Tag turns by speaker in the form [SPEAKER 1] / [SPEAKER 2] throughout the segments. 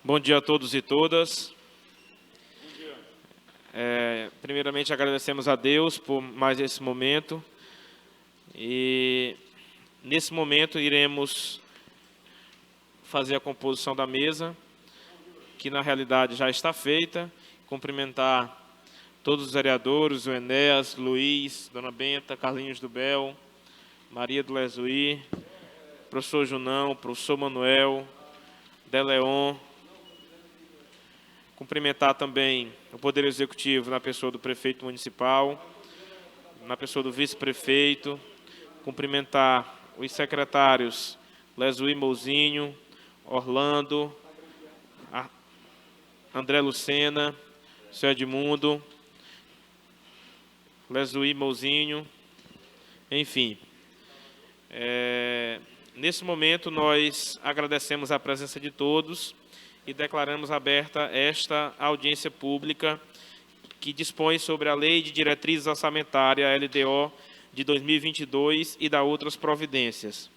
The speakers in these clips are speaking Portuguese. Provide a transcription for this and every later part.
[SPEAKER 1] Bom dia a todos e todas. Primeiramente, agradecemos a Deus por mais esse momento. E nesse momento iremos fazer a composição da mesa, que na realidade já está feita. Cumprimentar todos os vereadores, o Enéas, Luiz, Dona Benta, Carlinhos do Bel, Maria do Lezuí, professor Junão, professor Manuel, Deleon. Cumprimentar também o Poder Executivo na pessoa do prefeito municipal, na pessoa do vice-prefeito. Cumprimentar os secretários Lezuí Mouzinho, Orlando, André Lucena, seu Edmundo, Lezuí Mouzinho, enfim. Nesse momento, nós agradecemos a presença de todos e declaramos aberta esta audiência pública que dispõe sobre a Lei de Diretrizes Orçamentárias, LDO, de 2022 e da outras providências.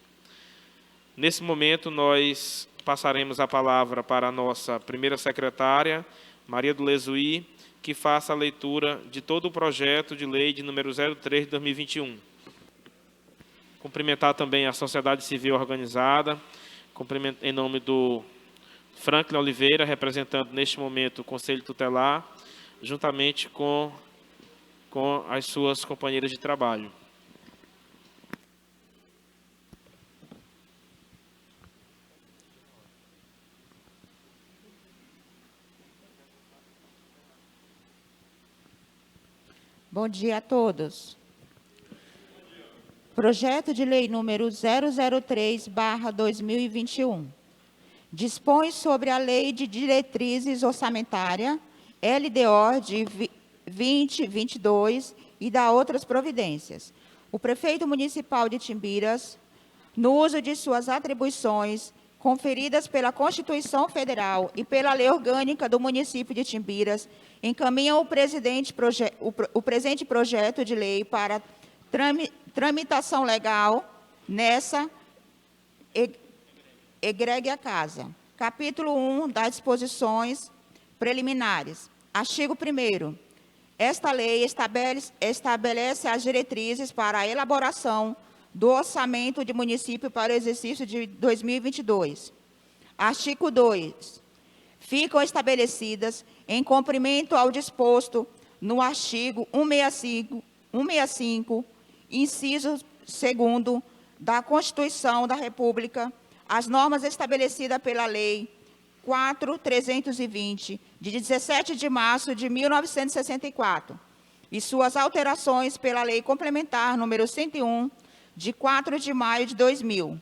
[SPEAKER 1] Nesse momento, nós passaremos a palavra para a nossa primeira secretária, Maria do Lezuí, que faça a leitura de todo o projeto de lei de número 03 de 2021. Cumprimentar também a sociedade civil organizada, em nome do Franklin Oliveira, representando neste momento o Conselho Tutelar, juntamente com as suas companheiras de trabalho.
[SPEAKER 2] Bom dia a todos. Projeto de Lei número 003/2021. Dispõe sobre a Lei de Diretrizes Orçamentárias, LDO de 2022 e da outras providências. O prefeito municipal de Timbiras, no uso de suas atribuições conferidas pela Constituição Federal e pela Lei Orgânica do município de Timbiras, encaminha o presente projeto de lei para tramitação legal nessa egrégia casa. Capítulo 1 das disposições preliminares. Artigo 1º. Esta lei estabelece as diretrizes para a elaboração do orçamento de município para o exercício de 2022. Artigo 2. Ficam estabelecidas, em cumprimento ao disposto no artigo 165, inciso 2º da Constituição da República, as normas estabelecidas pela Lei 4.320, de 17 de março de 1964, e suas alterações pela Lei Complementar número 101, de 4 de maio de 2000,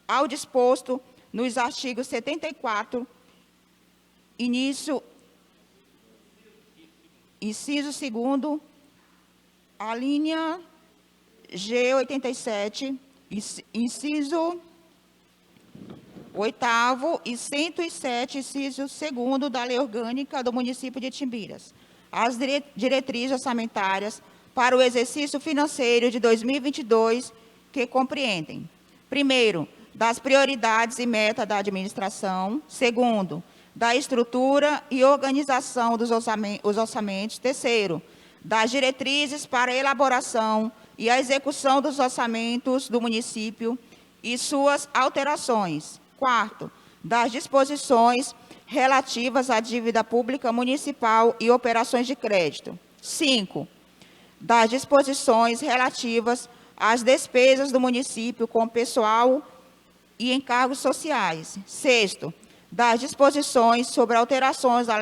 [SPEAKER 2] ao disposto nos artigos 74, inciso 2º, a linha G87, inciso 8º e 107, inciso 2º da Lei Orgânica do município de Timbiras, as diretrizes orçamentárias para o exercício financeiro de 2022, que compreendem: primeiro, das prioridades e metas da administração; segundo, da estrutura e organização dos orçamentos; terceiro, das diretrizes para a elaboração e a execução dos orçamentos do município e suas alterações; quarto, das disposições relativas à dívida pública municipal e operações de crédito; cinco, das disposições relativas às despesas do município com pessoal e encargos sociais; sexto, das disposições sobre alterações à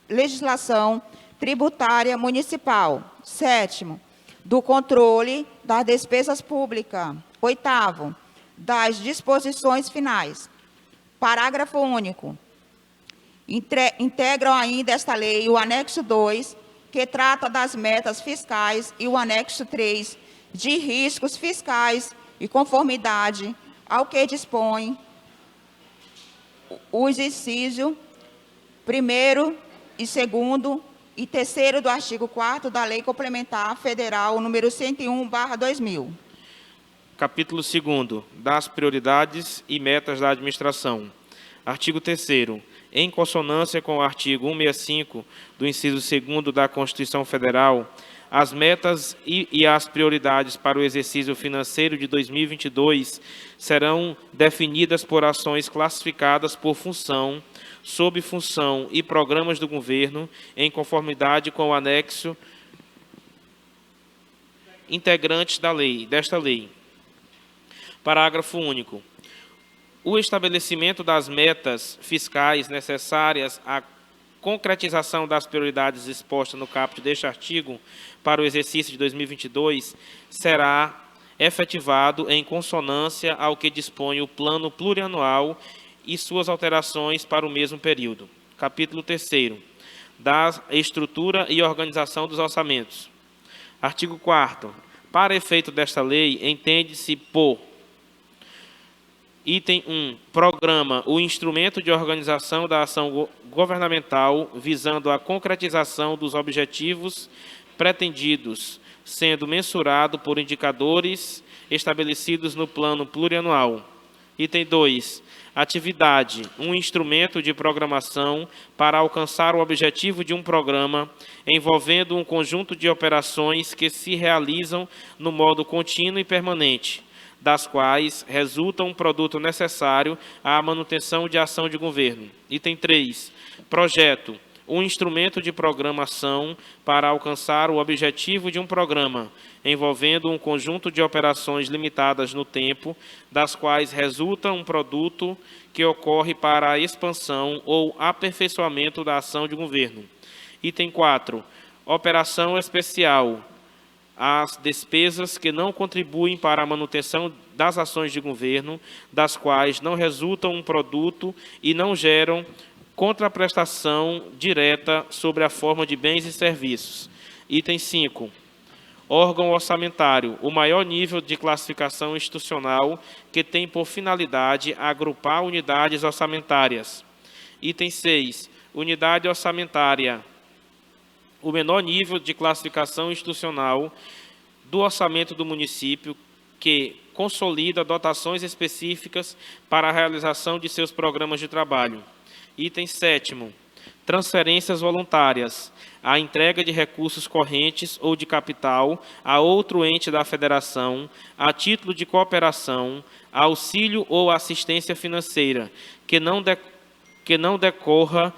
[SPEAKER 2] legislação tributária municipal; sétimo, do controle das despesas públicas; oitavo, das disposições finais. Parágrafo único. Integram ainda esta lei o anexo 2, que trata das metas fiscais, e o anexo 3, de riscos fiscais e conformidade ao que dispõe os incisos 1º e 2º e 3º do artigo 4º da Lei Complementar Federal número 101/2000.
[SPEAKER 1] Capítulo 2º, das prioridades e metas da administração. Artigo 3º. em consonância com o artigo 165 do inciso 2º da Constituição Federal, as metas e as prioridades para o exercício financeiro de 2022 serão definidas por ações classificadas por função, subfunção e programas do governo, em conformidade com o anexo integrante desta lei. Parágrafo único. O estabelecimento das metas fiscais necessárias à concretização das prioridades expostas no caput deste artigo para o exercício de 2022 será efetivado em consonância ao que dispõe o Plano Plurianual e suas alterações para o mesmo período. Capítulo 3º. Da estrutura e organização dos orçamentos. Artigo 4º. Para efeito desta lei, entende-se por item 1. Programa o instrumento de organização da ação governamental visando a concretização dos objetivos pretendidos, sendo mensurado por indicadores estabelecidos no plano plurianual. Item 2. Atividade, um instrumento de programação para alcançar o objetivo de um programa, envolvendo um conjunto de operações que se realizam no modo contínuo e permanente, das quais resulta um produto necessário à manutenção de ação de governo. Item 3. Projeto, um instrumento de programação para alcançar o objetivo de um programa, envolvendo um conjunto de operações limitadas no tempo, das quais resulta um produto que ocorre para a expansão ou aperfeiçoamento da ação de governo. Item 4. Operação especial, as despesas que não contribuem para a manutenção das ações de governo, das quais não resulta um produto e não geram contraprestação direta sobre a forma de bens e serviços. Item 5. Órgão orçamentário, o maior nível de classificação institucional que tem por finalidade agrupar unidades orçamentárias. Item 6. Unidade orçamentária, o menor nível de classificação institucional do orçamento do município que consolida dotações específicas para a realização de seus programas de trabalho. Item 7º. Transferências voluntárias, a entrega de recursos correntes ou de capital a outro ente da federação, a título de cooperação, auxílio ou assistência financeira, que não decorra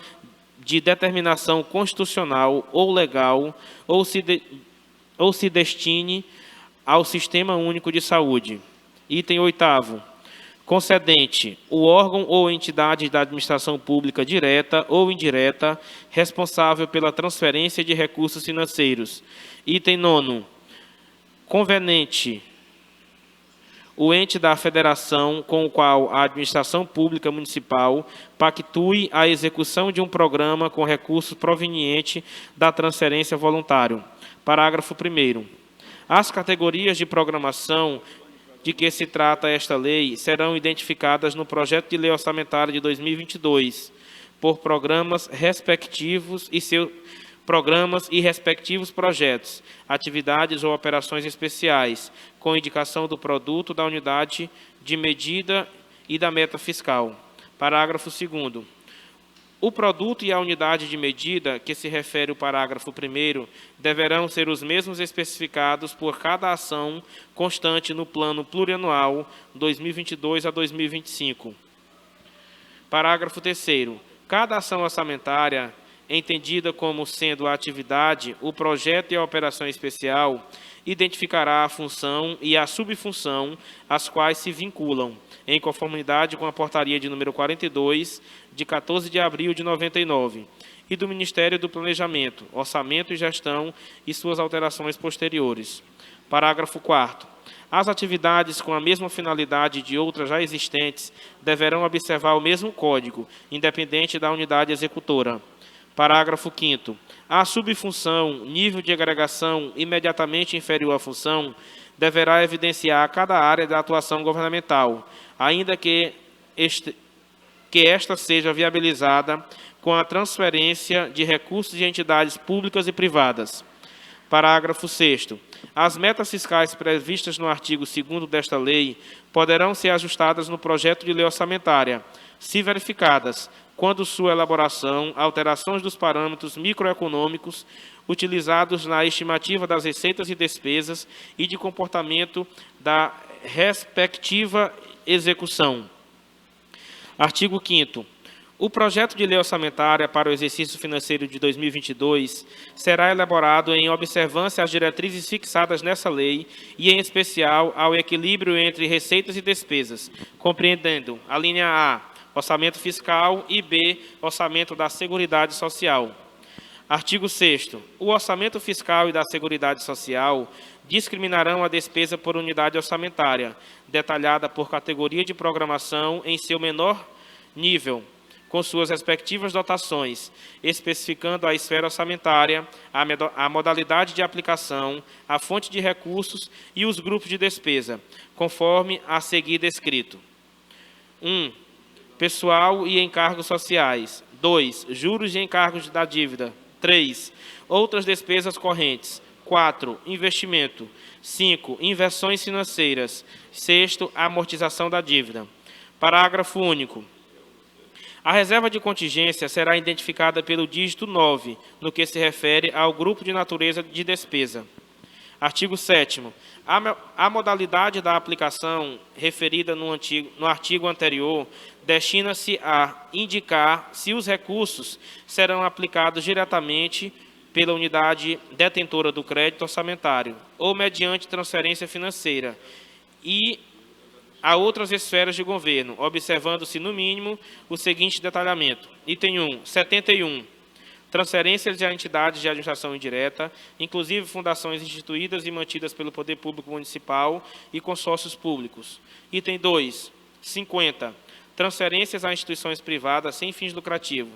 [SPEAKER 1] de determinação constitucional ou legal, ou se destine ao Sistema Único de Saúde. Item 8º. Concedente, o órgão ou entidade da administração pública direta ou indireta responsável pela transferência de recursos financeiros. Item 9º. Convenente, o ente da federação com o qual a administração pública municipal pactue a execução de um programa com recurso proveniente da transferência voluntária. Parágrafo 1º. As categorias de programação de que se trata esta lei serão identificadas no projeto de lei orçamentária de 2022 por programas respectivos e respectivos projetos, atividades ou operações especiais, com indicação do produto, da unidade de medida e da meta fiscal. Parágrafo 2º. O produto e a unidade de medida, que se refere o parágrafo 1º, deverão ser os mesmos especificados por cada ação constante no Plano Plurianual 2022 a 2025. Parágrafo 3º. Cada ação orçamentária, entendida como sendo a atividade, o projeto e a operação especial, identificará a função e a subfunção às quais se vinculam, em conformidade com a portaria de número 42, de 14 de abril de 99, e do Ministério do Planejamento, Orçamento e Gestão e suas alterações posteriores. Parágrafo 4º. As atividades com a mesma finalidade de outras já existentes deverão observar o mesmo código, independente da unidade executora. Parágrafo 5º. A subfunção, nível de agregação imediatamente inferior à função, deverá evidenciar cada área da atuação governamental, ainda que esta seja viabilizada com a transferência de recursos de entidades públicas e privadas. Parágrafo 6º. As metas fiscais previstas no artigo 2º desta lei poderão ser ajustadas no projeto de lei orçamentária, se verificadas, quando sua elaboração, alterações dos parâmetros microeconômicos utilizados na estimativa das receitas e despesas e de comportamento da respectiva execução. Artigo 5º. O projeto de lei orçamentária para o exercício financeiro de 2022 será elaborado em observância às diretrizes fixadas nessa lei e, em especial, ao equilíbrio entre receitas e despesas, compreendendo a linha A, orçamento fiscal, e B, orçamento da Seguridade Social. Artigo 6º. O orçamento fiscal e da Seguridade Social discriminarão a despesa por unidade orçamentária, detalhada por categoria de programação em seu menor nível, com suas respectivas dotações, especificando a esfera orçamentária, a modalidade de aplicação, a fonte de recursos e os grupos de despesa, conforme a seguir descrito. 1. Pessoal e encargos sociais. 2. Juros e encargos da dívida. 3. Outras despesas correntes. 4. Investimento. 5. Inversões financeiras. 6. Amortização da dívida. Parágrafo único. A reserva de contingência será identificada pelo dígito 9, no que se refere ao grupo de natureza de despesa. Artigo 7º. A modalidade da aplicação referida no artigo anterior destina-se a indicar se os recursos serão aplicados diretamente pela unidade detentora do crédito orçamentário ou mediante transferência financeira e a outras esferas de governo, observando-se, no mínimo, o seguinte detalhamento. Item 1. 71. Transferências a entidades de administração indireta, inclusive fundações instituídas e mantidas pelo Poder Público Municipal e consórcios públicos. Item 2. 50. Transferências a instituições privadas sem fins lucrativos.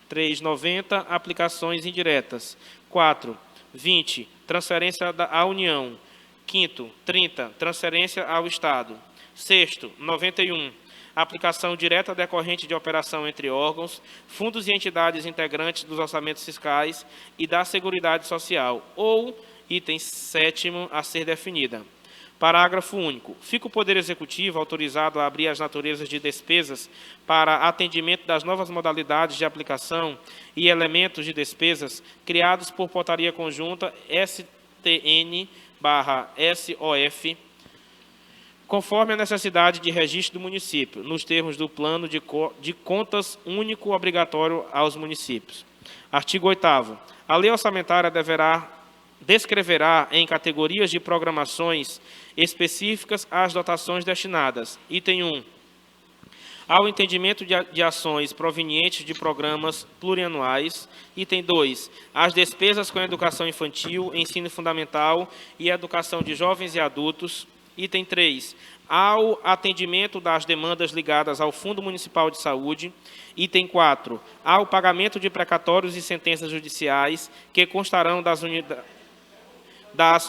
[SPEAKER 1] 3. 90. Aplicações indiretas. 4. 20. Transferência à União. 5º. 30. Transferência ao Estado. 6º, 91, aplicação direta decorrente de operação entre órgãos, fundos e entidades integrantes dos orçamentos fiscais e da Seguridade Social, ou item 7º a ser definida. Parágrafo único. Fica o Poder Executivo autorizado a abrir as naturezas de despesas para atendimento das novas modalidades de aplicação e elementos de despesas criados por portaria conjunta STN/SOF, conforme a necessidade de registro do município, nos termos do Plano de Contas Único obrigatório aos municípios. Artigo 8º. A lei orçamentária descreverá em categorias de programações específicas as dotações destinadas. Item 1. Ao entendimento de ações provenientes de programas plurianuais. Item 2. As despesas com educação infantil, ensino fundamental e educação de jovens e adultos. Item 3. Ao atendimento das demandas ligadas ao Fundo Municipal de Saúde. Item 4. Ao pagamento de precatórios e sentenças judiciais que constarão das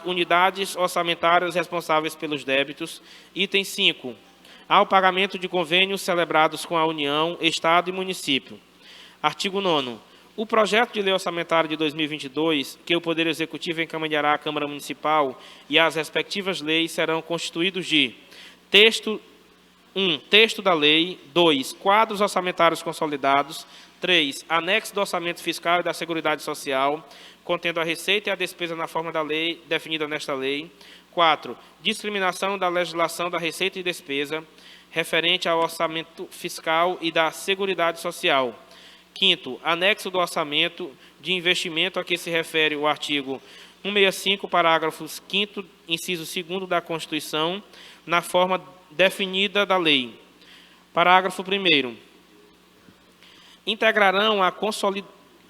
[SPEAKER 1] unidades orçamentárias responsáveis pelos débitos. Item 5. Ao pagamento de convênios celebrados com a União, Estado e município. Artigo 9º. O projeto de lei orçamentária de 2022, que o Poder Executivo encaminhará à Câmara Municipal e as respectivas leis serão constituídos de texto 1. Texto da lei. 2. Quadros orçamentários consolidados. 3. Anexo do orçamento fiscal e da Seguridade Social, contendo a receita e a despesa na forma da lei definida nesta lei. 4. Discriminação da legislação da receita e despesa referente ao orçamento fiscal e da Seguridade Social. 5º, anexo do orçamento de investimento a que se refere o artigo 165, parágrafos 5º, inciso 2º da Constituição, na forma definida da lei. Parágrafo 1º. Integrarão a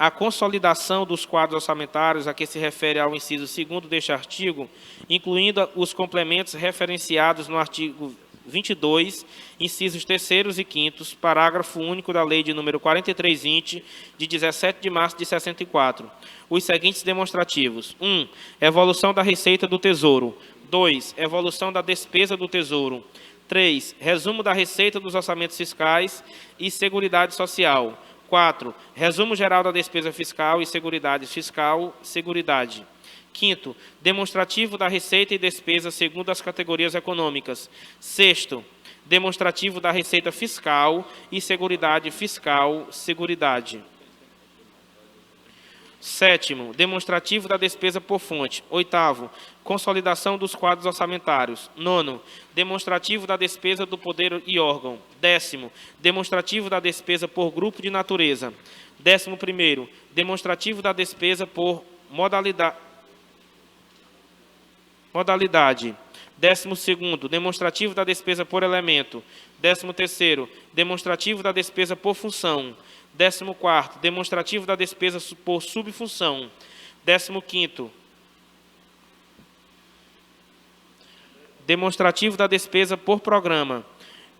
[SPEAKER 1] consolidação dos quadros orçamentários a que se refere ao inciso 2º deste artigo, incluindo os complementos referenciados no artigo 22, incisos 3º e 5º, parágrafo único da Lei de número 4320, de 17 de março de 64. Os seguintes demonstrativos. 1. Evolução da receita do Tesouro. 2. Evolução da despesa do Tesouro. 3. Resumo da receita dos orçamentos fiscais e Seguridade Social. 4. Resumo geral da despesa fiscal e Seguridade Fiscal, Seguridade. 5º, demonstrativo da receita e despesa segundo as categorias econômicas. 6º, demonstrativo da receita fiscal e seguridade fiscal, seguridade. 7º, demonstrativo da despesa por fonte. 8º, consolidação dos quadros orçamentários. 9º, demonstrativo da despesa do poder e órgão. 10º, demonstrativo da despesa por grupo de natureza. 11º, demonstrativo da despesa por modalidade. 12º, demonstrativo da despesa por elemento. 13º, demonstrativo da despesa por função. 14º, demonstrativo da despesa por subfunção. 15º, demonstrativo da despesa por programa.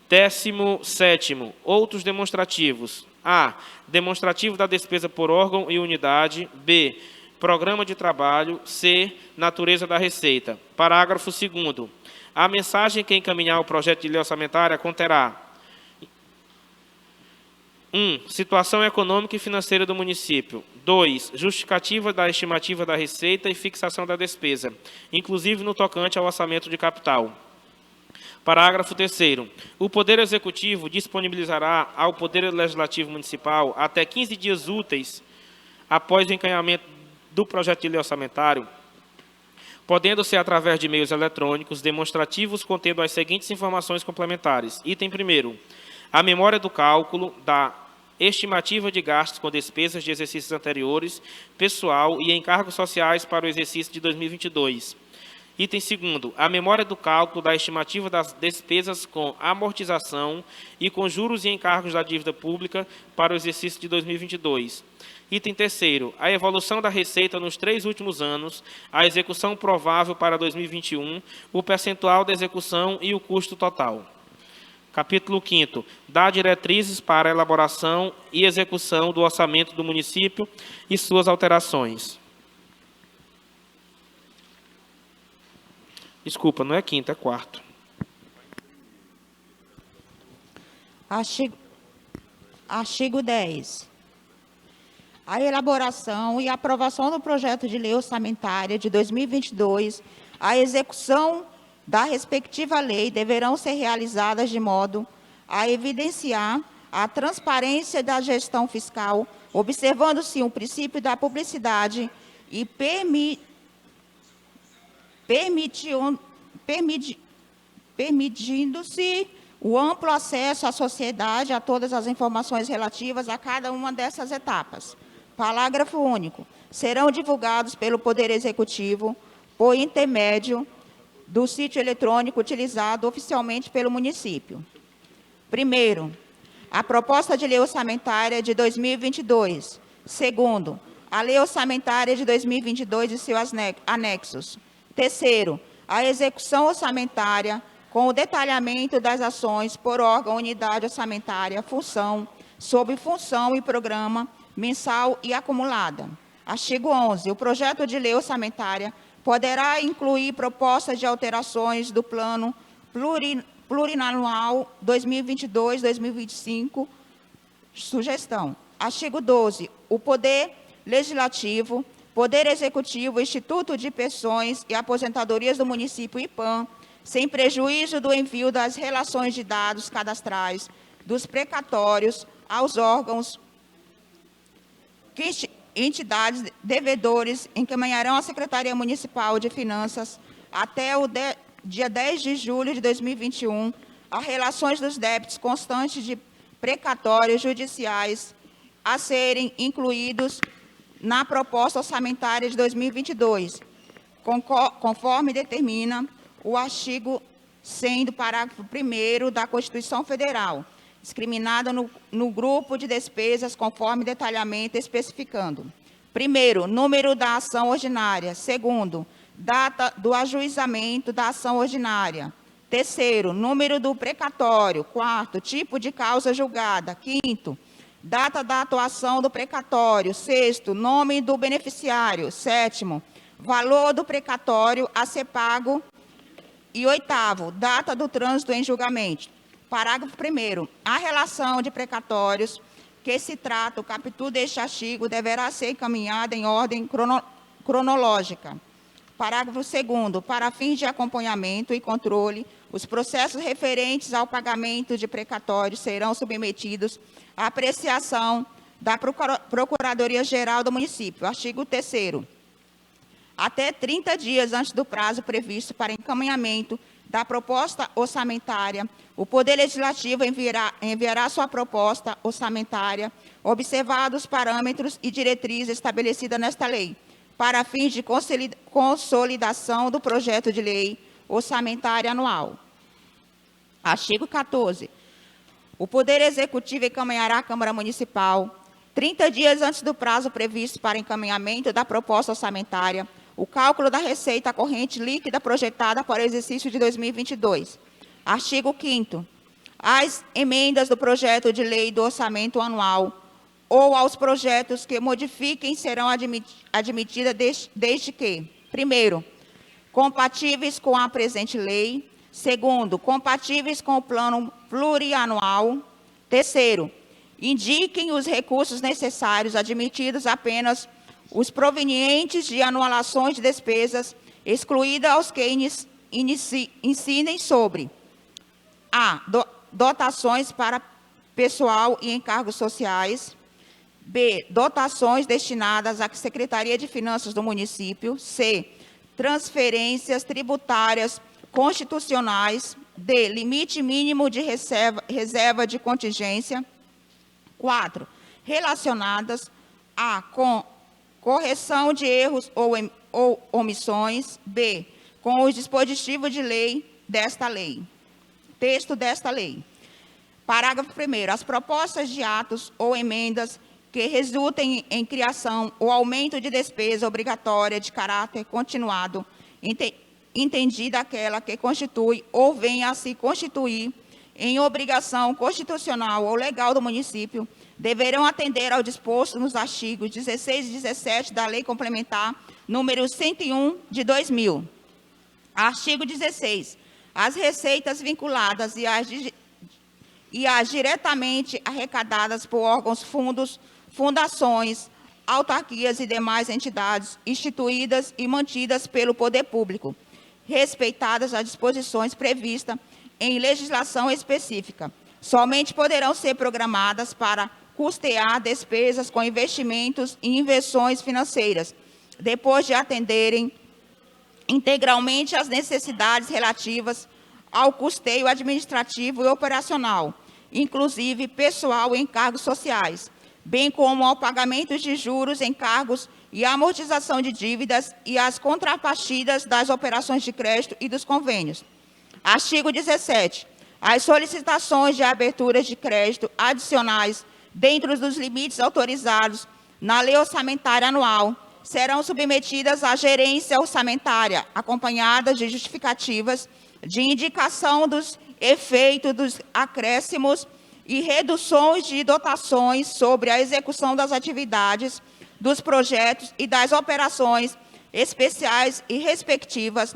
[SPEAKER 1] 17º, outros demonstrativos. A. Demonstrativo da despesa por órgão e unidade. B. Programa de trabalho. C. Natureza da receita. Parágrafo 2º. A mensagem que encaminhar o projeto de lei orçamentária conterá: 1. Situação econômica e financeira do município. 2. Justificativa da estimativa da receita e fixação da despesa, inclusive no tocante ao orçamento de capital. Parágrafo 3º. O Poder Executivo disponibilizará ao Poder Legislativo Municipal, até 15 dias úteis após o encaminhamento do projeto de lei orçamentário, podendo ser através de meios eletrônicos, demonstrativos contendo as seguintes informações complementares. Item 1º. A memória do cálculo da estimativa de gastos com despesas de exercícios anteriores, pessoal e encargos sociais para o exercício de 2022. Item 2º. A memória do cálculo da estimativa das despesas com amortização e com juros e encargos da dívida pública para o exercício de 2022. Item 3º. A evolução da receita nos 3 últimos anos, a execução provável para 2021, o percentual da execução e o custo total. Capítulo 5º. Dá diretrizes para a elaboração e execução do orçamento do município e suas alterações. Desculpa, não é 5º, é 4º.
[SPEAKER 2] Artigo 10. A elaboração e aprovação do projeto de lei orçamentária de 2022, a execução da respectiva lei deverão ser realizadas de modo a evidenciar a transparência da gestão fiscal, observando-se o princípio da publicidade e permitindo-se o amplo acesso à sociedade a todas as informações relativas a cada uma dessas etapas. Parágrafo único. Serão divulgados pelo Poder Executivo, por intermédio do sítio eletrônico utilizado oficialmente pelo município. Primeiro, a proposta de lei orçamentária de 2022. Segundo, a lei orçamentária de 2022 e seus anexos. Terceiro, a execução orçamentária com o detalhamento das ações por órgão, unidade orçamentária, função, sob função e programa mensal e acumulada. Artigo 11. O projeto de lei orçamentária poderá incluir propostas de alterações do Plano Plurianual 2022-2025. Sugestão. Artigo 12. O Poder Legislativo, Poder Executivo, Instituto de Pensões e Aposentadorias do Município IPAM, sem prejuízo do envio das relações de dados cadastrais dos precatórios aos órgãos que entidades devedores encaminharão à Secretaria Municipal de Finanças até o dia 10 de julho de 2021 as relações dos débitos constantes de precatórios judiciais a serem incluídos na proposta orçamentária de 2022, conforme determina o artigo 100 do parágrafo 1º da Constituição Federal, discriminada no grupo de despesas conforme detalhamento especificando. Primeiro, número da ação ordinária. Segundo, data do ajuizamento da ação ordinária. Terceiro, número do precatório. Quarto, tipo de causa julgada. Quinto, data da atuação do precatório. Sexto, nome do beneficiário. Sétimo, valor do precatório a ser pago. E oitavo, data do trânsito em julgamento. Parágrafo 1º. A relação de precatórios que se trata o capítulo deste artigo deverá ser encaminhada em ordem cronológica. Parágrafo 2º. Para fins de acompanhamento e controle, os processos referentes ao pagamento de precatórios serão submetidos à apreciação da Procuradoria-Geral do Município. Artigo 3º. Até 30 dias antes do prazo previsto para encaminhamento da proposta orçamentária, o Poder Legislativo enviará sua proposta orçamentária, observados os parâmetros e diretrizes estabelecidas nesta lei, para fins de consolidação do projeto de lei orçamentária anual. Artigo 14. O Poder Executivo encaminhará à Câmara Municipal, 30 dias antes do prazo previsto para encaminhamento da proposta orçamentária, o cálculo da receita corrente líquida projetada para o exercício de 2022. Artigo 5º. As emendas do projeto de lei do orçamento anual ou aos projetos que modifiquem serão admitidas desde que, primeiro, compatíveis com a presente lei; segundo, compatíveis com o plano plurianual; terceiro, indiquem os recursos necessários, admitidos apenas os provenientes de anulações de despesas, excluída aos que ensinem sobre a. Dotações para pessoal e encargos sociais; b. Dotações destinadas à Secretaria de Finanças do município; c. Transferências tributárias constitucionais; d. Limite mínimo de reserva de contingência; 4. Relacionadas a. Com correção de erros ou omissões; b. Com os dispositivos de lei desta lei. Texto desta lei. Parágrafo 1º. As propostas de atos ou emendas que resultem em criação ou aumento de despesa obrigatória de caráter continuado, entendida aquela que constitui ou venha a se constituir em obrigação constitucional ou legal do município, deverão atender ao disposto nos artigos 16 e 17 da Lei Complementar número 101 de 2000. Artigo 16. As receitas vinculadas e as diretamente arrecadadas por órgãos, fundos, fundações, autarquias e demais entidades instituídas e mantidas pelo poder público, respeitadas as disposições previstas em legislação específica, somente poderão ser programadas para custear despesas com investimentos e inversões financeiras, depois de atenderem integralmente às necessidades relativas ao custeio administrativo e operacional, inclusive pessoal e encargos sociais, bem como ao pagamento de juros, encargos e amortização de dívidas e as contrapartidas das operações de crédito e dos convênios. Artigo 17. As solicitações de abertura de crédito adicionais dentro dos limites autorizados na Lei Orçamentária Anual serão submetidas à gerência orçamentária, acompanhadas de justificativas de indicação dos efeitos dos acréscimos e reduções de dotações sobre a execução das atividades, dos projetos e das operações especiais e respectivas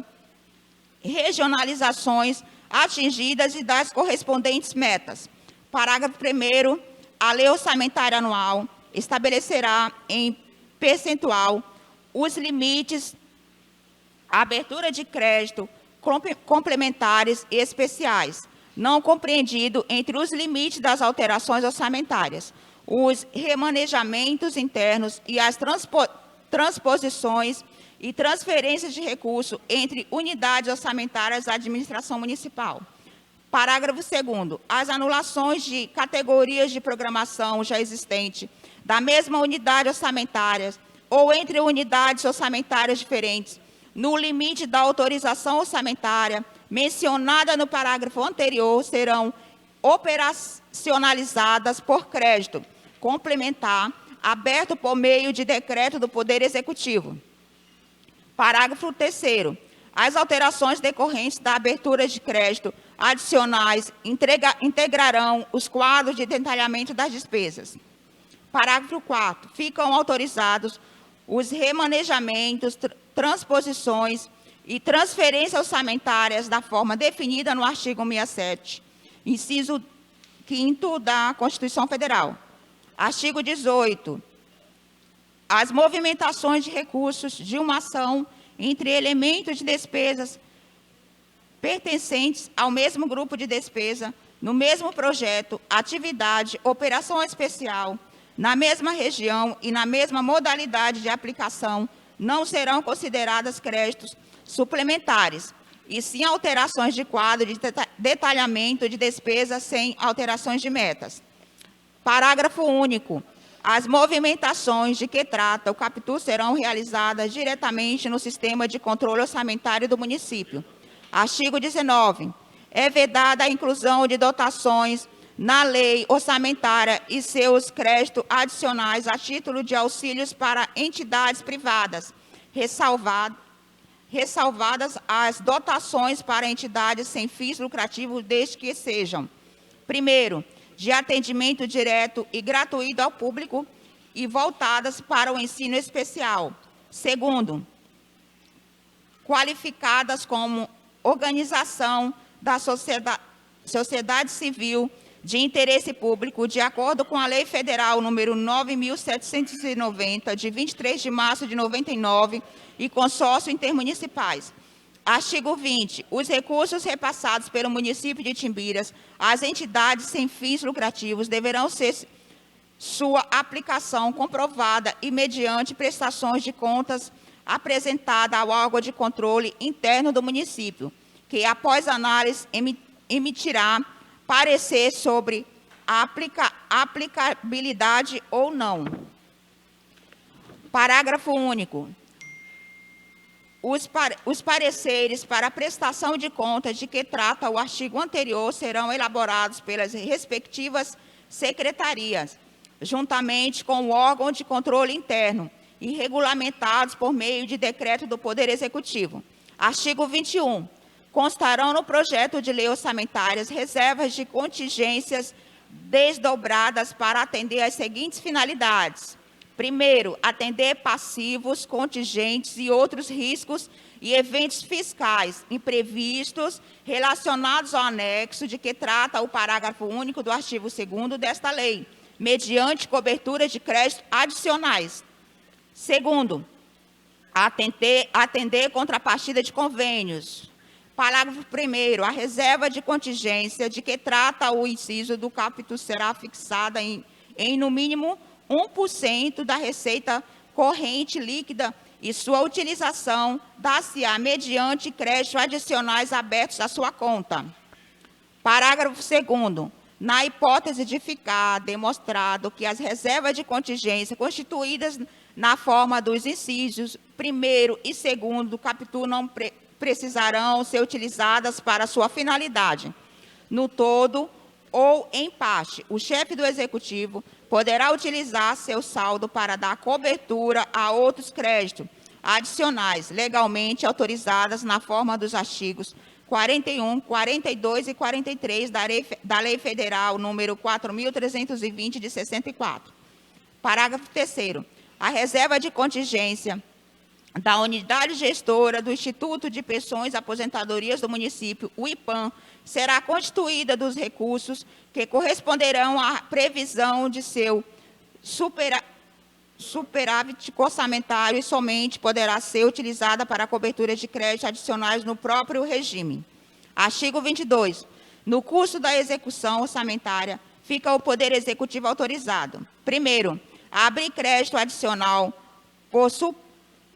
[SPEAKER 2] regionalizações atingidas e das correspondentes metas. Parágrafo 1º. A Lei Orçamentária Anual estabelecerá em percentual os limites, a abertura de crédito complementares e especiais, não compreendido entre os limites das alterações orçamentárias, os remanejamentos internos e as transposições e transferências de recurso entre unidades orçamentárias da administração municipal. Parágrafo 2º. As anulações de categorias de programação já existente da mesma unidade orçamentária ou entre unidades orçamentárias diferentes, no limite da autorização orçamentária mencionada no parágrafo anterior, serão operacionalizadas por crédito complementar aberto por meio de decreto do Poder Executivo. Parágrafo 3º. As alterações decorrentes da abertura de crédito adicionais integrarão os quadros de detalhamento das despesas. Parágrafo 4º. Ficam autorizados os remanejamentos, transposições e transferências orçamentárias da forma definida no artigo 67, inciso 5º da Constituição Federal. Artigo 18. As movimentações de recursos de uma ação entre elementos de despesas pertencentes ao mesmo grupo de despesa, no mesmo projeto, atividade, operação especial, na mesma região e na mesma modalidade de aplicação, não serão consideradas créditos suplementares, e sim alterações de quadro de detalhamento de despesas sem alterações de metas. Parágrafo único. As movimentações de que trata o caput serão realizadas diretamente no sistema de controle orçamentário do município. Artigo 19. É vedada a inclusão de dotações na lei orçamentária e seus créditos adicionais a título de auxílios para entidades privadas, ressalvadas as dotações para entidades sem fins lucrativos, desde que sejam: primeiro, de atendimento direto e gratuito ao público e voltadas para o ensino especial. Segundo, qualificadas como organização da sociedade civil de interesse público, de acordo com a Lei Federal número 9.790, de 23 de março de 99, e consórcio intermunicipais. Artigo 20. Os recursos repassados pelo município de Itimbiras às entidades sem fins lucrativos deverão ser sua aplicação comprovada e mediante prestações de contas apresentada ao órgão de controle interno do município, que, após análise, emitirá parecer sobre a aplicabilidade ou não. Parágrafo único. Os pareceres para a prestação de contas de que trata o artigo anterior serão elaborados pelas respectivas secretarias, juntamente com o órgão de controle interno, e regulamentados por meio de decreto do Poder Executivo. Artigo 21. Constarão no projeto de lei orçamentárias reservas de contingências desdobradas para atender às seguintes finalidades: primeiro, atender passivos, contingentes e outros riscos e eventos fiscais imprevistos relacionados ao anexo de que trata o parágrafo único do artigo 2º desta lei, mediante cobertura de créditos adicionais. Segundo, atender contrapartida de convênios. Parágrafo 1º. A reserva de contingência de que trata o inciso do caput será fixada em no mínimo 1% da receita corrente líquida e sua utilização dar-se-á mediante créditos adicionais abertos à sua conta. Parágrafo 2º. Na hipótese de ficar demonstrado que as reservas de contingência constituídas na forma dos incisos 1º e 2º do caput não precisarão ser utilizadas para sua finalidade, no todo ou em parte, o chefe do Executivo poderá utilizar seu saldo para dar cobertura a outros créditos adicionais legalmente autorizadas na forma dos artigos 41, 42 e 43 da Lei Federal número 4.320, de 64. Parágrafo 3º. A reserva de contingência da unidade gestora do Instituto de Pensões e Aposentadorias do município, o IPAM, será constituída dos recursos que corresponderão à previsão de seu superávit orçamentário e somente poderá ser utilizada para a cobertura de créditos adicionais no próprio regime. Artigo 22. No curso da execução orçamentária, fica o Poder Executivo autorizado: primeiro, a abrir crédito adicional por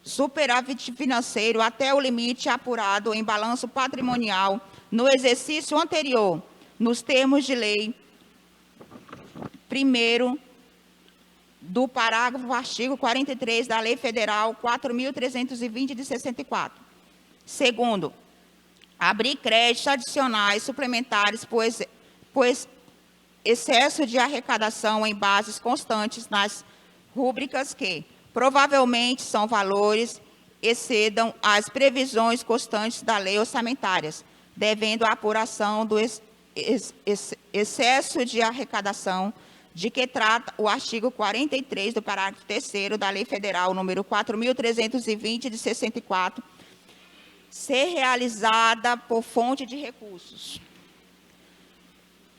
[SPEAKER 2] superávit financeiro até o limite apurado em balanço patrimonial no exercício anterior, nos termos de lei 1º do parágrafo artigo 43 da Lei Federal 4.320, de 64. Segundo, abrir créditos adicionais suplementares por excesso de arrecadação em bases constantes nas rúbricas que provavelmente são valores excedam as previsões constantes da lei orçamentárias, devendo a apuração do excesso de arrecadação de que trata o artigo 43 do parágrafo 3º da Lei Federal número 4.320, de 64, ser realizada por fonte de recursos.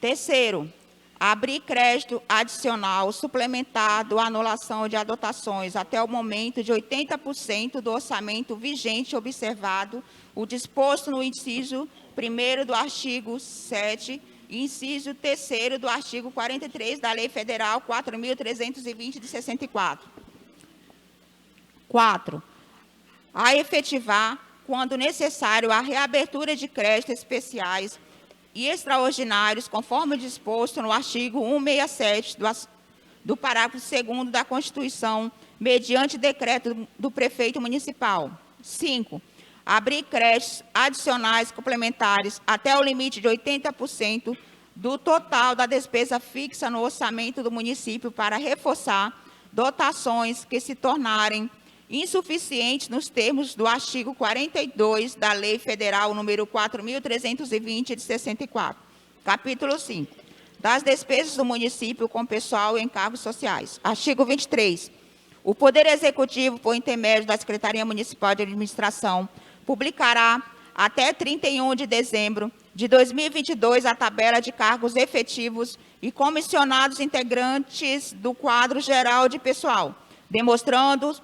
[SPEAKER 2] Terceiro, abrir crédito adicional suplementado à anulação de adotações até o momento de 80% do orçamento vigente, observado o disposto no inciso 1º do artigo 7 e inciso 3º do artigo 43 da Lei Federal 4.320 de 64. 4. A efetivar, quando necessário, a reabertura de créditos especiais e extraordinários, conforme disposto no artigo 167 do parágrafo 2º da Constituição, mediante decreto do prefeito municipal. 5. Abrir créditos adicionais complementares até o limite de 80% do total da despesa fixa no orçamento do município para reforçar dotações que se tornarem insuficientes nos termos do artigo 42 da Lei Federal número 4.320 de 64. Capítulo 5. Das despesas do município com pessoal e encargos sociais. Artigo 23. O Poder Executivo, por intermédio da Secretaria Municipal de Administração, publicará até 31 de dezembro de 2022 a tabela de cargos efetivos e comissionados integrantes do quadro geral de pessoal, demonstrando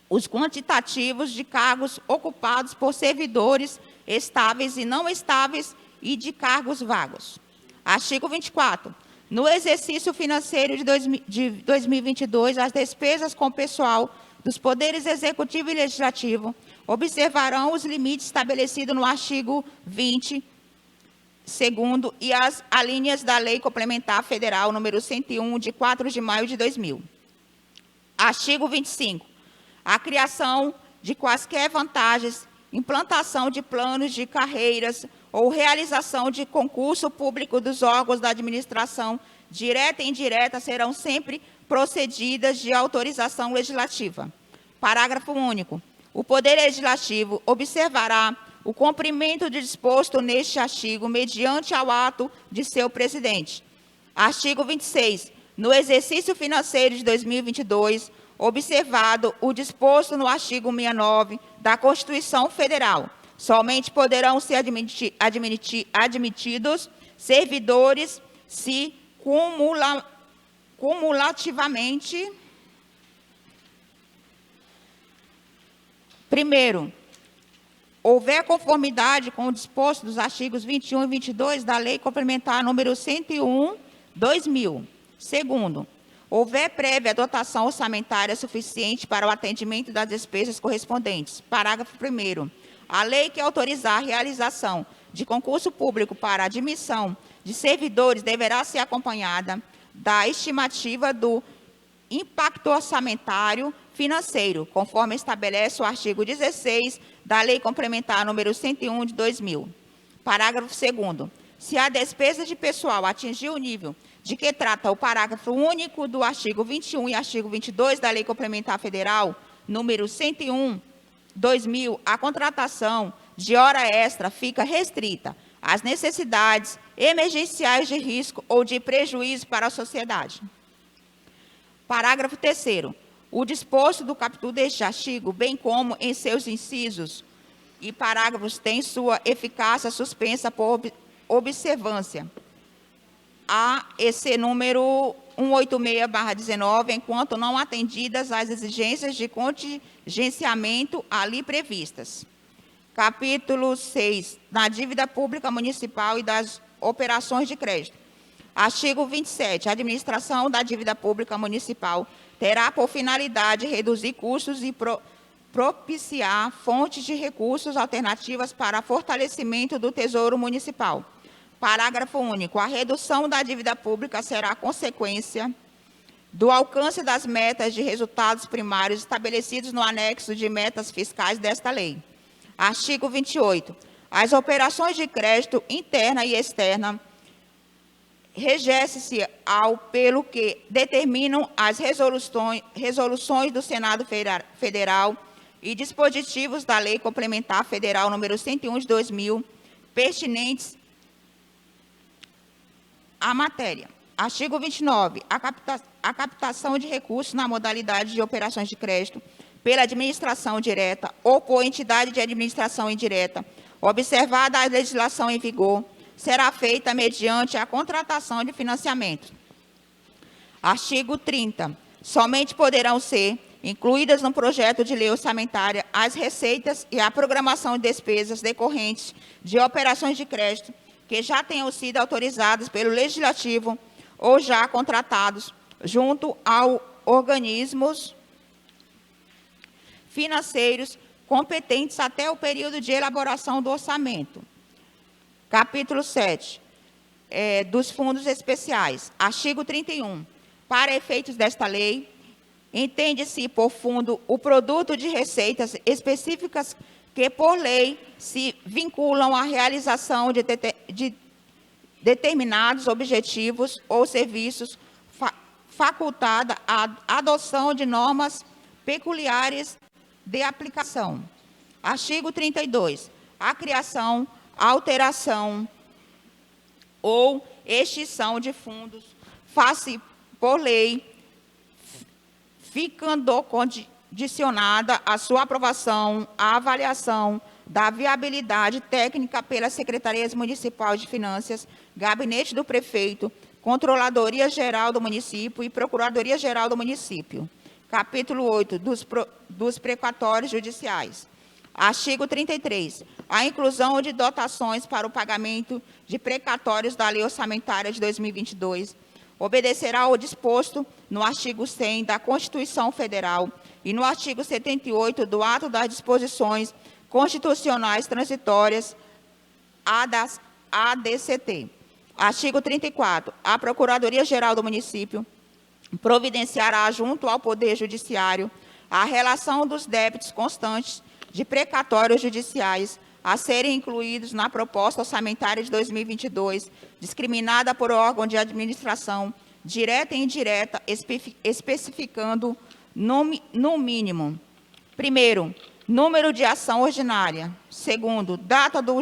[SPEAKER 2] os quantitativos de cargos ocupados por servidores estáveis e não estáveis e de cargos vagos. Artigo 24. No exercício financeiro de 2022, as despesas com pessoal dos Poderes Executivo e Legislativo observarão os limites estabelecidos no artigo 20, segundo, e as alíneas da Lei Complementar Federal número 101, de 4 de maio de 2000. Artigo 25. A criação de quaisquer vantagens, implantação de planos de carreiras ou realização de concurso público dos órgãos da administração, direta e indireta, serão sempre procedidas de autorização legislativa. Parágrafo único. O Poder Legislativo observará o cumprimento do disposto neste artigo mediante ao ato de seu presidente. Artigo 26. No exercício financeiro de 2022, observado o disposto no artigo 69 da Constituição Federal, somente poderão ser admitidos servidores se cumulativamente: primeiro, houver conformidade com o disposto dos artigos 21 e 22 da Lei Complementar número 101/2000. Segundo, houver prévia dotação orçamentária suficiente para o atendimento das despesas correspondentes. Parágrafo 1º. A lei que autorizar a realização de concurso público para admissão de servidores deverá ser acompanhada da estimativa do impacto orçamentário financeiro, conforme estabelece o artigo 16 da Lei Complementar número 101 de 2000. Parágrafo 2º. Se a despesa de pessoal atingir o nível de que trata o parágrafo único do artigo 21 e artigo 22 da Lei Complementar Federal número 101/2000, a contratação de hora extra fica restrita às necessidades emergenciais de risco ou de prejuízo para a sociedade. Parágrafo 3º. O disposto do caput deste artigo, bem como em seus incisos e parágrafos, tem sua eficácia suspensa por observância a EC número 186/19, enquanto não atendidas as exigências de contingenciamento ali previstas. Capítulo 6, da dívida pública municipal e das operações de crédito. Artigo 27. A administração da dívida pública municipal terá por finalidade reduzir custos e propiciar fontes de recursos alternativas para fortalecimento do Tesouro Municipal. Parágrafo único. A redução da dívida pública será consequência do alcance das metas de resultados primários estabelecidos no anexo de metas fiscais desta lei. Artigo 28. As operações de crédito interna e externa regesse-se ao pelo que determinam as resoluções do Senado Federal e dispositivos da Lei Complementar Federal número 101 de 2000, pertinentes à matéria. Artigo 29. A captação de recursos na modalidade de operações de crédito pela administração direta ou por entidade de administração indireta, observada a legislação em vigor, será feita mediante a contratação de financiamento. Artigo 30. Somente poderão ser incluídas no projeto de lei orçamentária as receitas e a programação de despesas decorrentes de operações de crédito que já tenham sido autorizadas pelo Legislativo ou já contratados junto a organismos financeiros competentes até o período de elaboração do orçamento. Capítulo 7, dos fundos especiais. Artigo 31. Para efeitos desta lei, entende-se por fundo o produto de receitas específicas que, por lei, se vinculam à realização de determinados objetivos ou serviços, facultada a adoção de normas peculiares de aplicação. Artigo 32. A criação, alteração ou extinção de fundos faz-se por lei, ficando condicionada a sua aprovação, a avaliação da viabilidade técnica pelas Secretarias Municipais de Finanças, Gabinete do Prefeito, Controladoria Geral do Município e Procuradoria Geral do Município. Capítulo 8, dos precatórios judiciais. Artigo 33. A inclusão de dotações para o pagamento de precatórios da Lei Orçamentária de 2022 obedecerá ao disposto no artigo 100 da Constituição Federal e no artigo 78 do Ato das Disposições Constitucionais Transitórias, ADCT. Artigo 34. A Procuradoria-Geral do Município providenciará, junto ao Poder Judiciário, a relação dos débitos constantes de precatórios judiciais a serem incluídos na proposta orçamentária de 2022, discriminada por órgão de administração, direta e indireta, especificando no mínimo: primeiro, número de ação ordinária; segundo, data do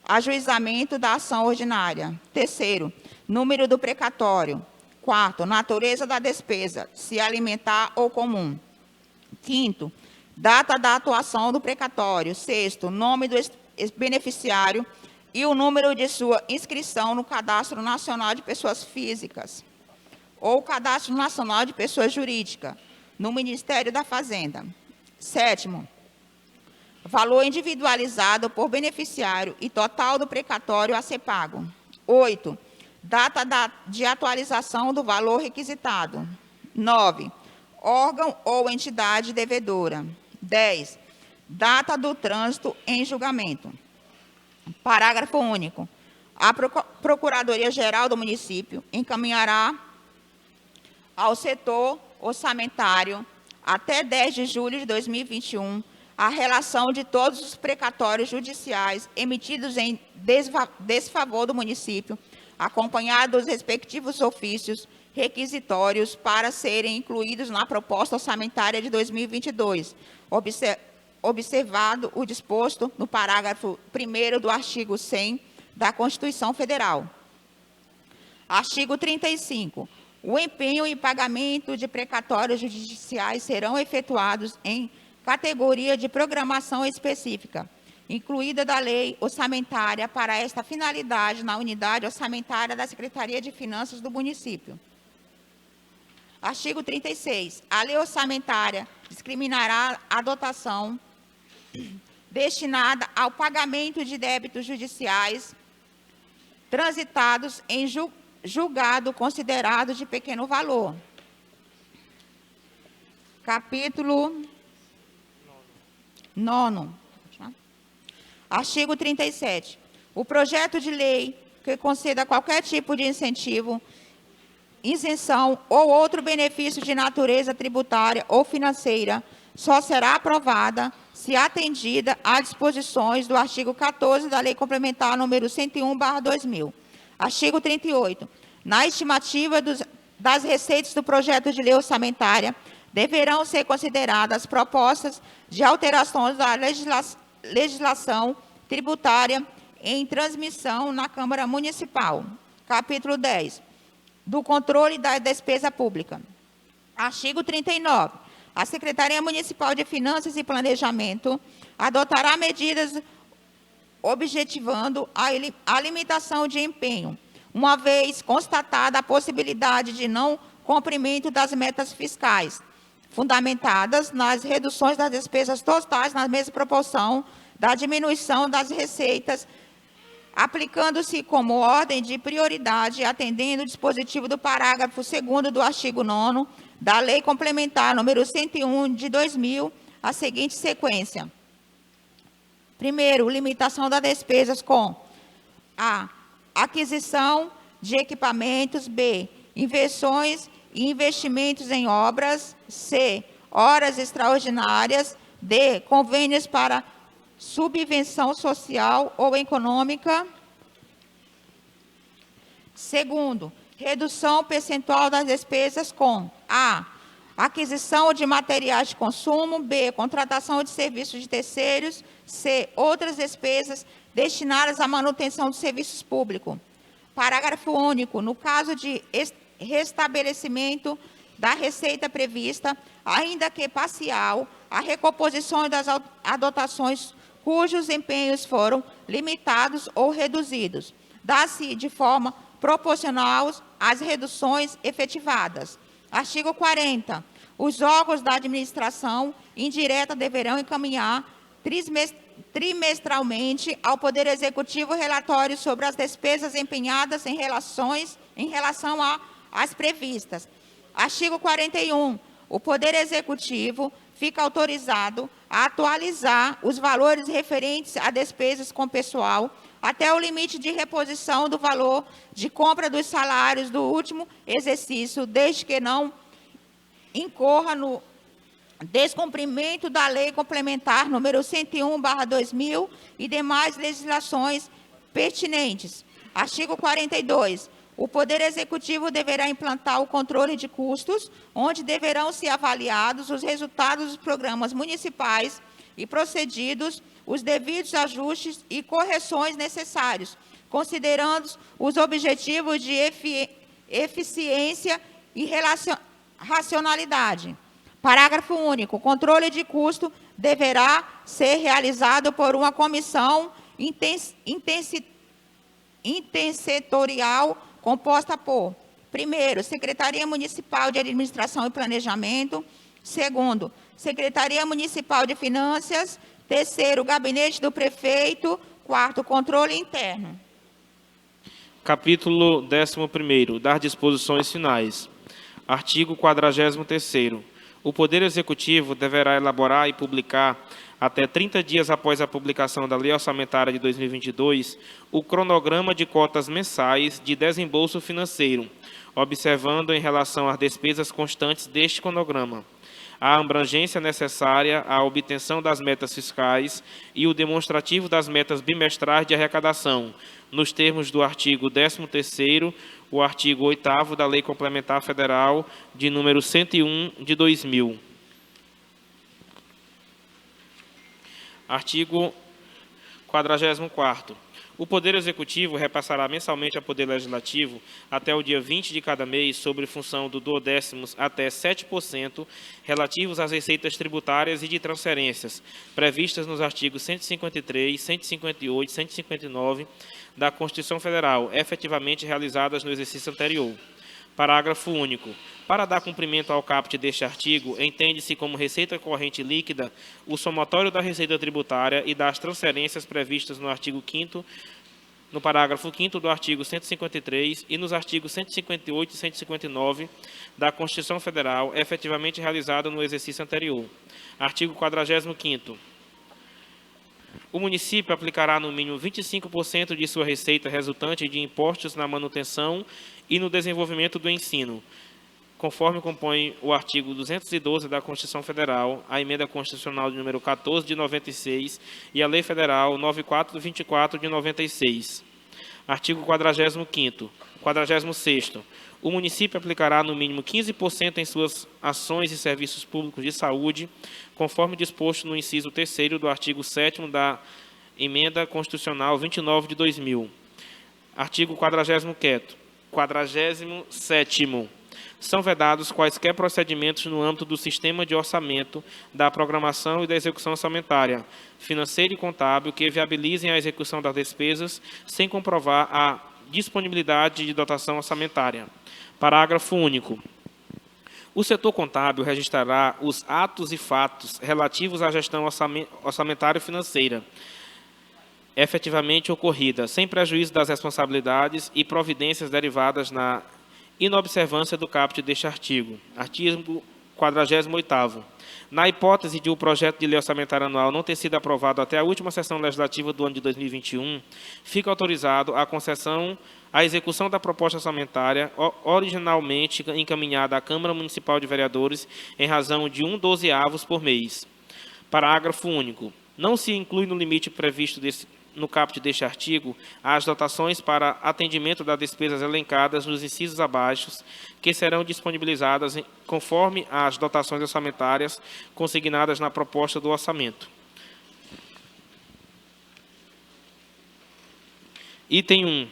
[SPEAKER 2] ajuizamento da ação ordinária; terceiro, número do precatório; quarto, natureza da despesa, se alimentar ou comum; quinto, data da atuação do precatório; sexto, nome do beneficiário e o número de sua inscrição no Cadastro Nacional de Pessoas Físicas ou Cadastro Nacional de Pessoas Jurídicas, no Ministério da Fazenda. Sétimo, valor individualizado por beneficiário e total do precatório a ser pago. 8. Data de atualização do valor requisitado. 9. Órgão ou entidade devedora. 10. Data do trânsito em julgamento. Parágrafo único. A Procuradoria-Geral do Município encaminhará ao setor orçamentário, até 10 de julho de 2021, a relação de todos os precatórios judiciais emitidos em desfavor do município, acompanhado dos respectivos ofícios requisitórios para serem incluídos na proposta orçamentária de 2022, observado o disposto no parágrafo 1º do artigo 100 da Constituição Federal. Artigo 35. O empenho e pagamento de precatórios judiciais serão efetuados em categoria de programação específica, incluída da lei orçamentária para esta finalidade na unidade orçamentária da Secretaria de Finanças do município. Artigo 36. A lei orçamentária discriminará a dotação destinada ao pagamento de débitos judiciais transitados em julgado considerado de pequeno valor. Capítulo 9. Artigo 37. O projeto de lei que conceda qualquer tipo de incentivo, isenção ou outro benefício de natureza tributária ou financeira só será aprovada se atendida às disposições do artigo 14 da Lei Complementar número 101/2000. Artigo 38. Na estimativa das receitas do projeto de lei orçamentária, deverão ser consideradas propostas de alterações da legislação tributária em transmissão na Câmara Municipal. Capítulo 10. Do controle da despesa pública. Artigo 39. A Secretaria Municipal de Finanças e Planejamento adotará medidas objetivando a limitação de empenho, uma vez constatada a possibilidade de não cumprimento das metas fiscais, fundamentadas nas reduções das despesas totais na mesma proporção da diminuição das receitas, aplicando-se como ordem de prioridade, atendendo o dispositivo do parágrafo 2º do artigo 9º da Lei Complementar número 101 de 2000, a seguinte sequência. Primeiro, limitação das despesas com a aquisição de equipamentos, B, inversões e investimentos em obras, C, horas extraordinárias, D, convênios para subvenção social ou econômica. Segundo, redução percentual das despesas com A, aquisição de materiais de consumo, B, contratação de serviços de terceiros, C, outras despesas destinadas à manutenção de serviços públicos. Parágrafo único. No caso de restabelecimento da receita prevista, ainda que parcial, a recomposição das adotações cujos empenhos foram limitados ou reduzidos, dá-se de forma proporcional às reduções efetivadas. Artigo 40. Os órgãos da administração indireta deverão encaminhar trimestralmente ao Poder Executivo relatórios sobre as despesas empenhadas em relação às previstas. Artigo 41. O Poder Executivo fica autorizado a atualizar os valores referentes a despesas com pessoal até o limite de reposição do valor de compra dos salários do último exercício, desde que não incorra no descumprimento da Lei Complementar número 101/2000 e demais legislações pertinentes. Artigo 42. O Poder Executivo deverá implantar o controle de custos, onde deverão ser avaliados os resultados dos programas municipais e procedidos os devidos ajustes e correções necessários, considerando os objetivos de eficiência e racionalidade. Parágrafo único. O controle de custo deverá ser realizado por uma comissão intersetorial composta por, primeiro, Secretaria Municipal de Administração e Planejamento, segundo, Secretaria Municipal de Finanças, terceiro, Gabinete do Prefeito, quarto, Controle Interno.
[SPEAKER 1] Capítulo 11º, das disposições finais. Artigo 43º. O Poder Executivo deverá elaborar e publicar, até 30 dias após a publicação da Lei Orçamentária de 2022, o cronograma de cotas mensais de desembolso financeiro, observando em relação às despesas constantes deste cronograma a abrangência necessária à obtenção das metas fiscais e o demonstrativo das metas bimestrais de arrecadação, nos termos do artigo 13º, o artigo 8º da Lei Complementar Federal de número 101 de 2000. Artigo 44º. O Poder Executivo repassará mensalmente ao Poder Legislativo, até o dia 20 de cada mês, sobre função do 2º até 7%, relativos às receitas tributárias e de transferências, previstas nos artigos 153, 158 e 159 da Constituição Federal, efetivamente realizadas no exercício anterior. Parágrafo único. Para dar cumprimento ao caput deste artigo, entende-se como receita corrente líquida o somatório da receita tributária e das transferências previstas no artigo 5º, no parágrafo 5º do artigo 153 e nos artigos 158 e 159 da Constituição Federal, efetivamente realizada no exercício anterior. Artigo 45º. O município aplicará no mínimo 25% de sua receita resultante de impostos na manutenção e no desenvolvimento do ensino, conforme compõe o artigo 212 da Constituição Federal, a Emenda Constitucional de número 14 de 96 e a Lei Federal 94/24 de 96. Artigo 45º. 46º. O município aplicará no mínimo 15% em suas ações e serviços públicos de saúde, conforme disposto no inciso 3º do artigo 7º da Emenda Constitucional 29 de 2000. Artigo 47º. são vedados quaisquer procedimentos no âmbito do sistema de orçamento, da programação e da execução orçamentária, financeira e contábil que viabilizem a execução das despesas sem comprovar a disponibilidade de dotação orçamentária. Parágrafo único. O setor contábil registrará os atos e fatos relativos à gestão orçamentária e financeira efetivamente ocorrida, sem prejuízo das responsabilidades e providências derivadas na inobservância do caput deste artigo. Artigo 48º. Na hipótese de o projeto de lei orçamentária anual não ter sido aprovado até a última sessão legislativa do ano de 2021, fica autorizado a concessão, a execução da proposta orçamentária originalmente encaminhada à Câmara Municipal de Vereadores em razão de 1/12 por mês. Parágrafo único. Não se inclui no limite previsto no caput deste artigo as dotações para atendimento das despesas elencadas nos incisos abaixo, que serão disponibilizadas conforme as dotações orçamentárias consignadas na proposta do orçamento. Item 1.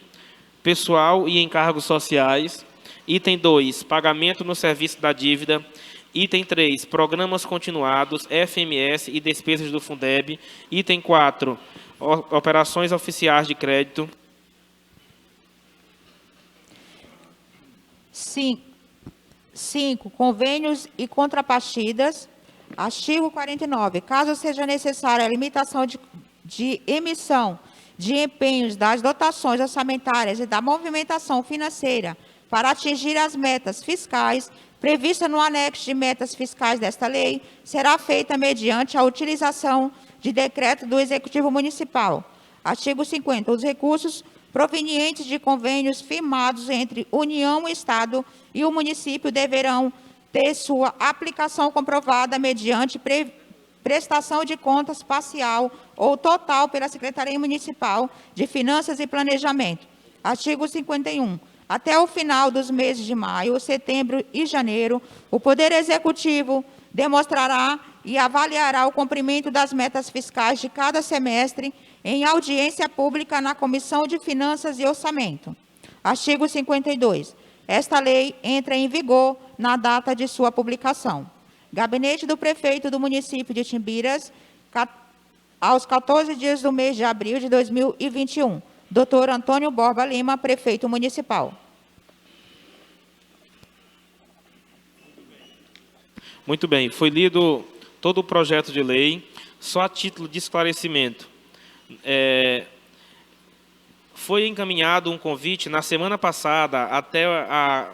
[SPEAKER 1] Pessoal e encargos sociais. Item 2. Pagamento no serviço da dívida. Item 3. Programas continuados, FMS e despesas do Fundeb. Item 4. Operações oficiais de crédito.
[SPEAKER 2] 5. Convênios e contrapartidas. Artigo 49. Caso seja necessária a limitação de emissão de empenhos das dotações orçamentárias e da movimentação financeira para atingir as metas fiscais prevista no anexo de metas fiscais desta lei, será feita mediante a utilização de decreto do Executivo Municipal. Artigo 50. Os recursos provenientes de convênios firmados entre União, Estado e o município deverão ter sua aplicação comprovada mediante prestação de contas parcial ou total pela Secretaria Municipal de Finanças e Planejamento. Artigo 51. Até o final dos meses de maio, setembro e janeiro, o Poder Executivo demonstrará e avaliará o cumprimento das metas fiscais de cada semestre em audiência pública na Comissão de Finanças e Orçamento. Artigo 52. Esta lei entra em vigor na data de sua publicação. Gabinete do Prefeito do município de Timbiras, aos 14 dias do mês de abril de 2021. Dr. Antônio Borba Lima, Prefeito Municipal.
[SPEAKER 1] Muito bem, foi lido todo o projeto de lei. Só a título de esclarecimento, foi encaminhado um convite na semana passada até a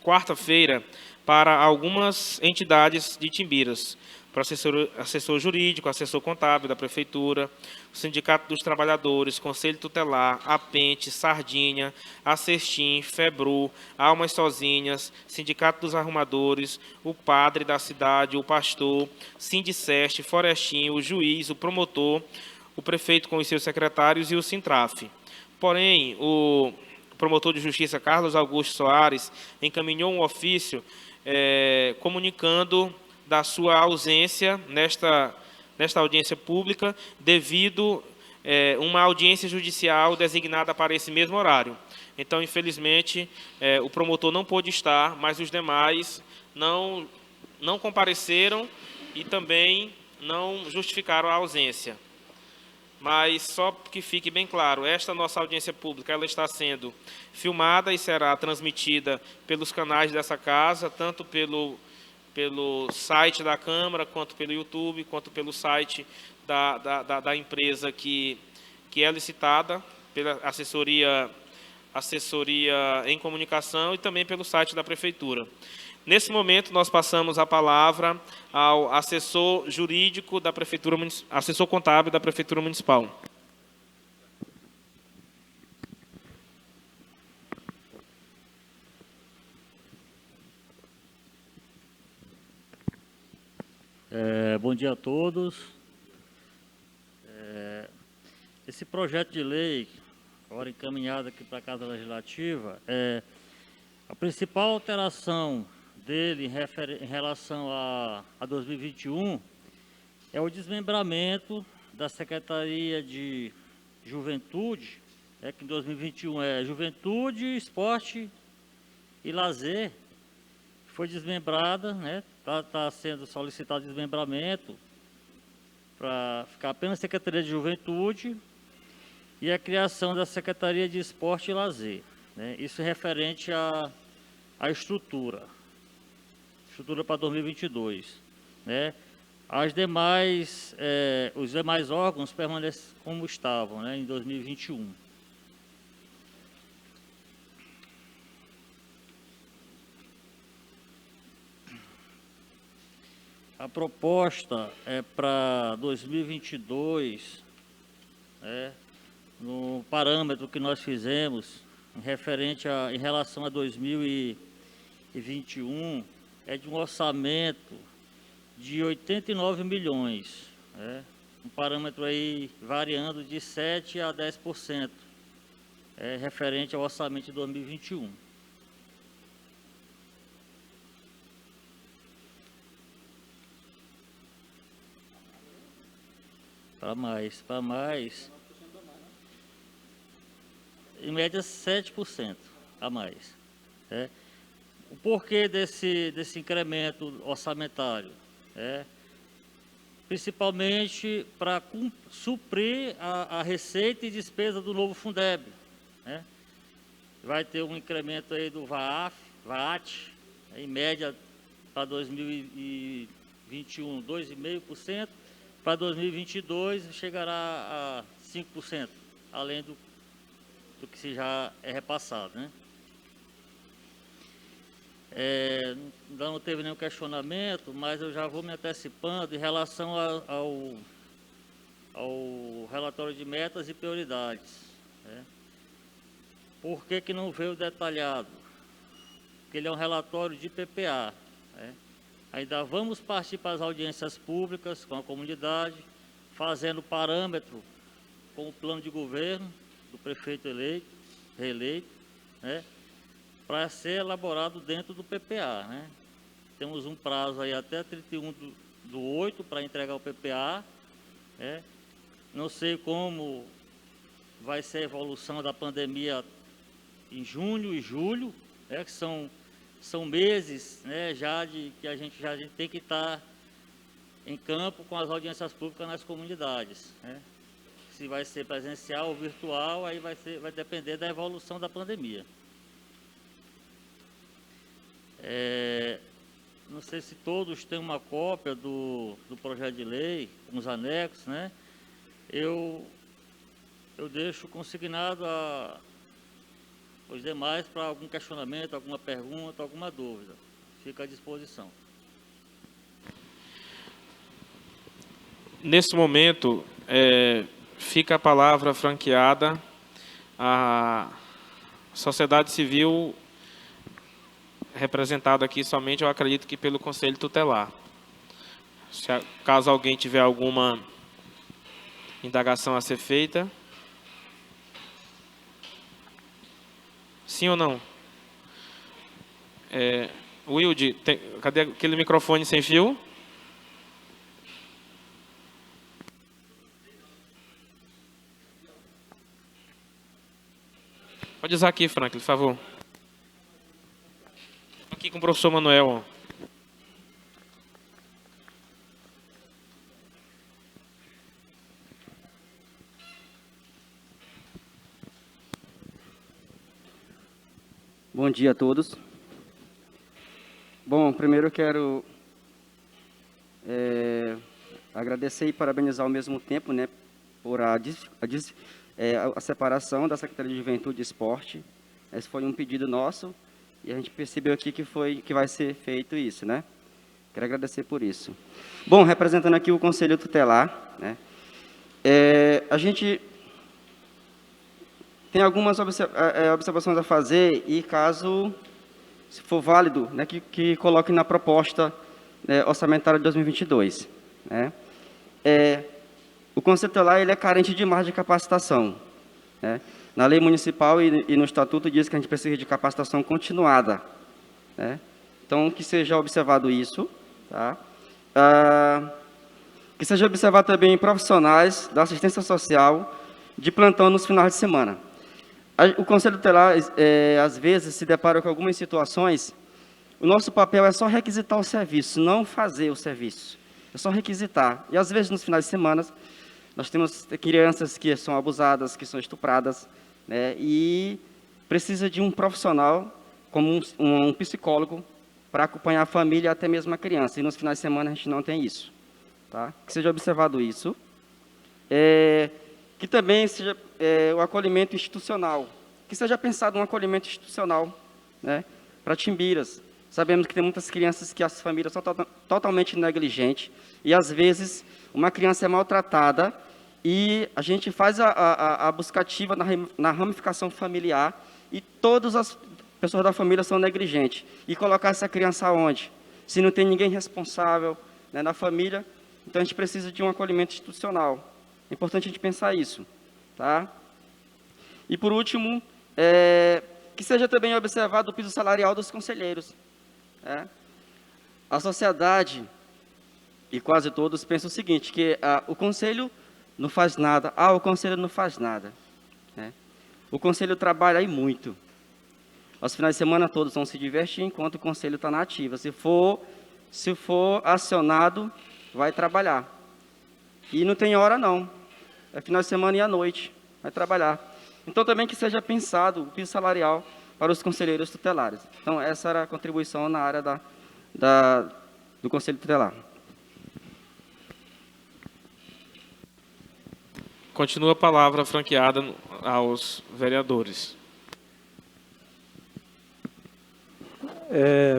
[SPEAKER 1] quarta-feira para algumas entidades de Timbiras, para assessor jurídico, assessor contábil da Prefeitura, o Sindicato dos Trabalhadores, Conselho Tutelar, Apente, Sardinha, Acestim, Febru, Almas Sozinhas, Sindicato dos Arrumadores, o padre da cidade, o pastor, Sindiceste, Florestinho, o juiz, o promotor, o prefeito com os seus secretários e o Sintraf. Porém, o promotor de justiça, Carlos Augusto Soares, encaminhou um ofício comunicando da sua ausência nesta audiência pública, devido uma audiência judicial designada para esse mesmo horário. Então, infelizmente, o promotor não pôde estar, mas os demais não compareceram e também não justificaram a ausência. Mas, só que fique bem claro, esta nossa audiência pública ela está sendo filmada e será transmitida pelos canais dessa casa, tanto pelo site da Câmara, quanto pelo YouTube, quanto pelo site da empresa que é licitada, pela assessoria em comunicação e também pelo site da Prefeitura. Nesse momento, nós passamos a palavra ao assessor jurídico da Prefeitura, assessor contábil da Prefeitura Municipal.
[SPEAKER 3] Bom dia a todos. Esse projeto de lei, agora encaminhado aqui para a Casa Legislativa, a principal alteração dele em relação a 2021 é o desmembramento da Secretaria de Juventude, que em 2021 é Juventude, Esporte e Lazer, foi desmembrada, né? Tá sendo solicitado desmembramento para ficar apenas Secretaria de Juventude e a criação da Secretaria de Esporte e Lazer, né? Isso é referente à estrutura para 2022, né? Os demais órgãos permanecem como estavam, né, em 2021. A proposta é para 2022, né, no parâmetro que nós fizemos, em relação a 2021, é de um orçamento de 89 milhões, né, um parâmetro aí variando de 7% a 10%, referente ao orçamento de 2021. Para mais, em média 7% a mais. Né? O porquê desse incremento orçamentário? Principalmente para suprir a receita e despesa do novo Fundeb. Né? Vai ter um incremento aí do VAT, em média para 2021, 2,5%. Para 2022 chegará a 5%, além do que já é repassado, né? Ainda não teve nenhum questionamento, mas eu já vou me antecipando em relação ao relatório de metas e prioridades. Né? Por que não veio detalhado? Porque ele é um relatório de PPA. Né? Ainda vamos partir para as audiências públicas com a comunidade, fazendo parâmetro com o plano de governo do prefeito reeleito, né, para ser elaborado dentro do PPA. Né? Temos um prazo aí até 31/8 para entregar o PPA. Né? Não sei como vai ser a evolução da pandemia em junho e julho, né, que são meses, né, que a gente tem que estar em campo com as audiências públicas nas comunidades. Né? Se vai ser presencial ou virtual, aí vai depender da evolução da pandemia. Não sei se todos têm uma cópia do projeto de lei, com os anexos, né? Eu deixo consignado os demais para algum questionamento, alguma pergunta, alguma dúvida. Fica à disposição.
[SPEAKER 1] Nesse momento, fica a palavra franqueada à sociedade civil, representada aqui somente, eu acredito que pelo Conselho Tutelar. Caso alguém tiver alguma indagação a ser feita. Sim ou não? Wilde, cadê aquele microfone sem fio? Pode usar aqui, Franklin, por favor. Aqui com o professor Manuel.
[SPEAKER 4] Bom dia a todos. Bom, primeiro eu quero agradecer e parabenizar ao mesmo tempo, né, por a separação da Secretaria de Juventude e Esporte. Esse foi um pedido nosso e a gente percebeu aqui que vai ser feito isso, né? Quero agradecer por isso. Bom, representando aqui o Conselho Tutelar, né, a gente tem algumas observações a fazer e, caso se for válido, né, que coloque na proposta orçamentária de 2022. Né? O Conselho Tutelar ele é carente demais de capacitação. Né? Na lei municipal e no estatuto diz que a gente precisa de capacitação continuada. Né? Então, que seja observado isso. Tá? Que seja observado também profissionais da assistência social de plantão nos finais de semana. O Conselho Tutelar, às vezes, se depara com algumas situações o nosso papel é só requisitar o serviço, não fazer o serviço. É só requisitar. E, às vezes, nos finais de semana, nós temos crianças que são abusadas, que são estupradas, né, e precisa de um profissional, como um psicólogo, para acompanhar a família e até mesmo a criança. E nos finais de semana a gente não tem isso. Tá? Que seja observado isso. Que também seja o acolhimento institucional. Que seja pensado um acolhimento institucional, né, para Timbiras. Sabemos que tem muitas crianças que as famílias são totalmente negligentes. E, às vezes, uma criança é maltratada e a gente faz a buscativa na ramificação familiar e todas as pessoas da família são negligentes. E colocar essa criança onde? Se não tem ninguém responsável, né, na família, então a gente precisa de um acolhimento institucional. É importante a gente pensar isso. Tá? E, por último, que seja também observado o piso salarial dos conselheiros. A sociedade, e quase todos, pensam o seguinte, que o conselho não faz nada. O conselho não faz nada. Né? O conselho trabalha aí muito. Aos finais de semana todos vão se divertir, enquanto o conselho está na ativa. Se for acionado, vai trabalhar. E não tem hora, não. É final de semana e à noite, vai trabalhar. Então, também que seja pensado o piso salarial para os conselheiros tutelares. Então, essa era a contribuição na área do Conselho Tutelar.
[SPEAKER 1] Continua a palavra franqueada aos vereadores.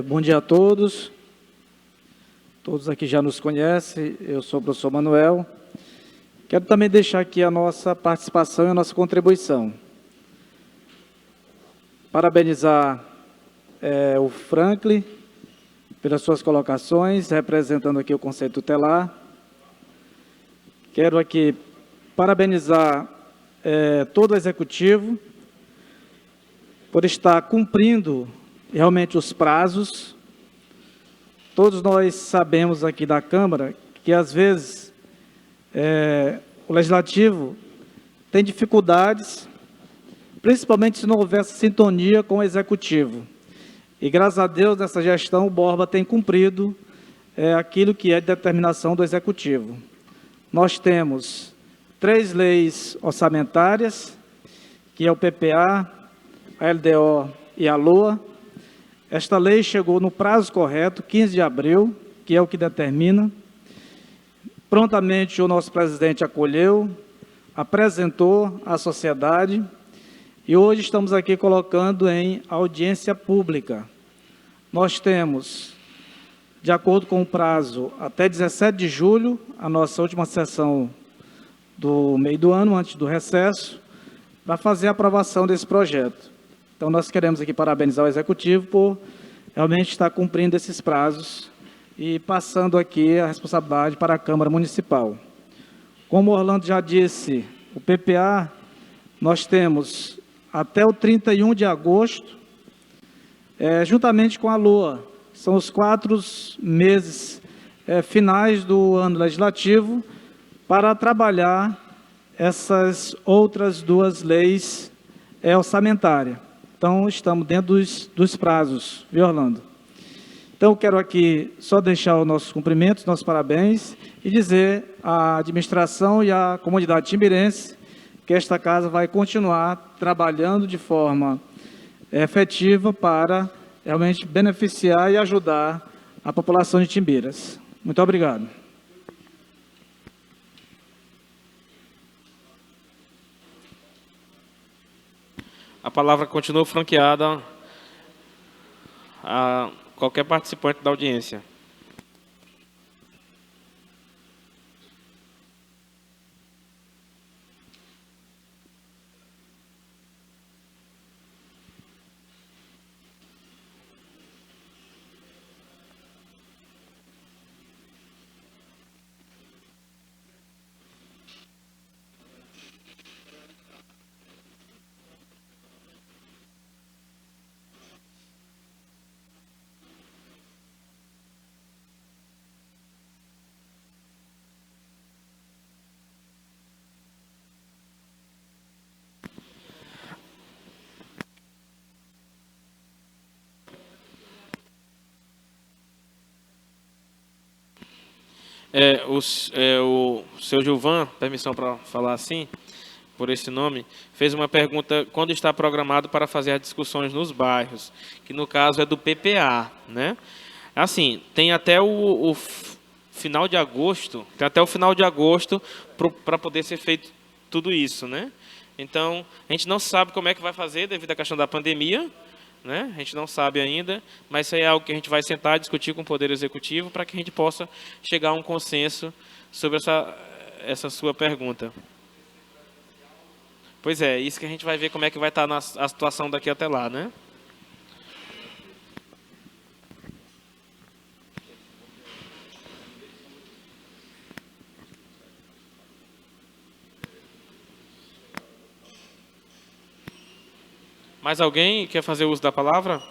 [SPEAKER 5] Bom dia a todos. Todos aqui já nos conhecem. Eu sou o professor Manuel. Quero também deixar aqui a nossa participação e a nossa contribuição. Parabenizar o Franklin pelas suas colocações, representando aqui o Conselho Tutelar. Quero aqui parabenizar todo o Executivo por estar cumprindo realmente os prazos. Todos nós sabemos aqui da Câmara que, às vezes, o Legislativo tem dificuldades, principalmente se não houver sintonia com o Executivo. E, graças a Deus, nessa gestão, o Borba tem cumprido aquilo que é de determinação do Executivo. Nós temos 3 leis orçamentárias, que é o PPA, a LDO e a LOA. Esta lei chegou no prazo correto, 15 de abril, que é o que determina. Prontamente o nosso presidente acolheu, apresentou à sociedade e hoje estamos aqui colocando em audiência pública. Nós temos, de acordo com o prazo, até 17 de julho, a nossa última sessão do meio do ano, antes do recesso, para fazer a aprovação desse projeto. Então, nós queremos aqui parabenizar o Executivo por realmente estar cumprindo esses prazos e passando aqui a responsabilidade para a Câmara Municipal. Como o Orlando já disse, o PPA, nós temos até o 31 de agosto, juntamente com a LOA, são os 4 meses finais do ano legislativo, para trabalhar essas outras 2 leis orçamentárias. Então, estamos dentro dos prazos, viu, Orlando? Então, quero aqui só deixar os nossos cumprimentos, nossos parabéns, e dizer à administração e à comunidade timbirense que esta casa vai continuar trabalhando de forma efetiva para realmente beneficiar e ajudar a população de Timbiras. Muito obrigado.
[SPEAKER 1] A palavra continua franqueada a qualquer participante da audiência. O seu Gilvan, permissão para falar assim, por esse nome, fez uma pergunta quando está programado para fazer as discussões nos bairros, que no caso é do PPA, né? Assim, tem até o final de agosto, para poder ser feito tudo isso, né? Então, a gente não sabe como é que vai fazer devido à questão da pandemia, né? A gente não sabe ainda, mas isso aí é algo que a gente vai sentar e discutir com o Poder Executivo para que a gente possa chegar a um consenso sobre essa sua pergunta. Pois é, isso que a gente vai ver como é que vai estar a situação daqui até lá, né? Mais alguém quer fazer uso da palavra?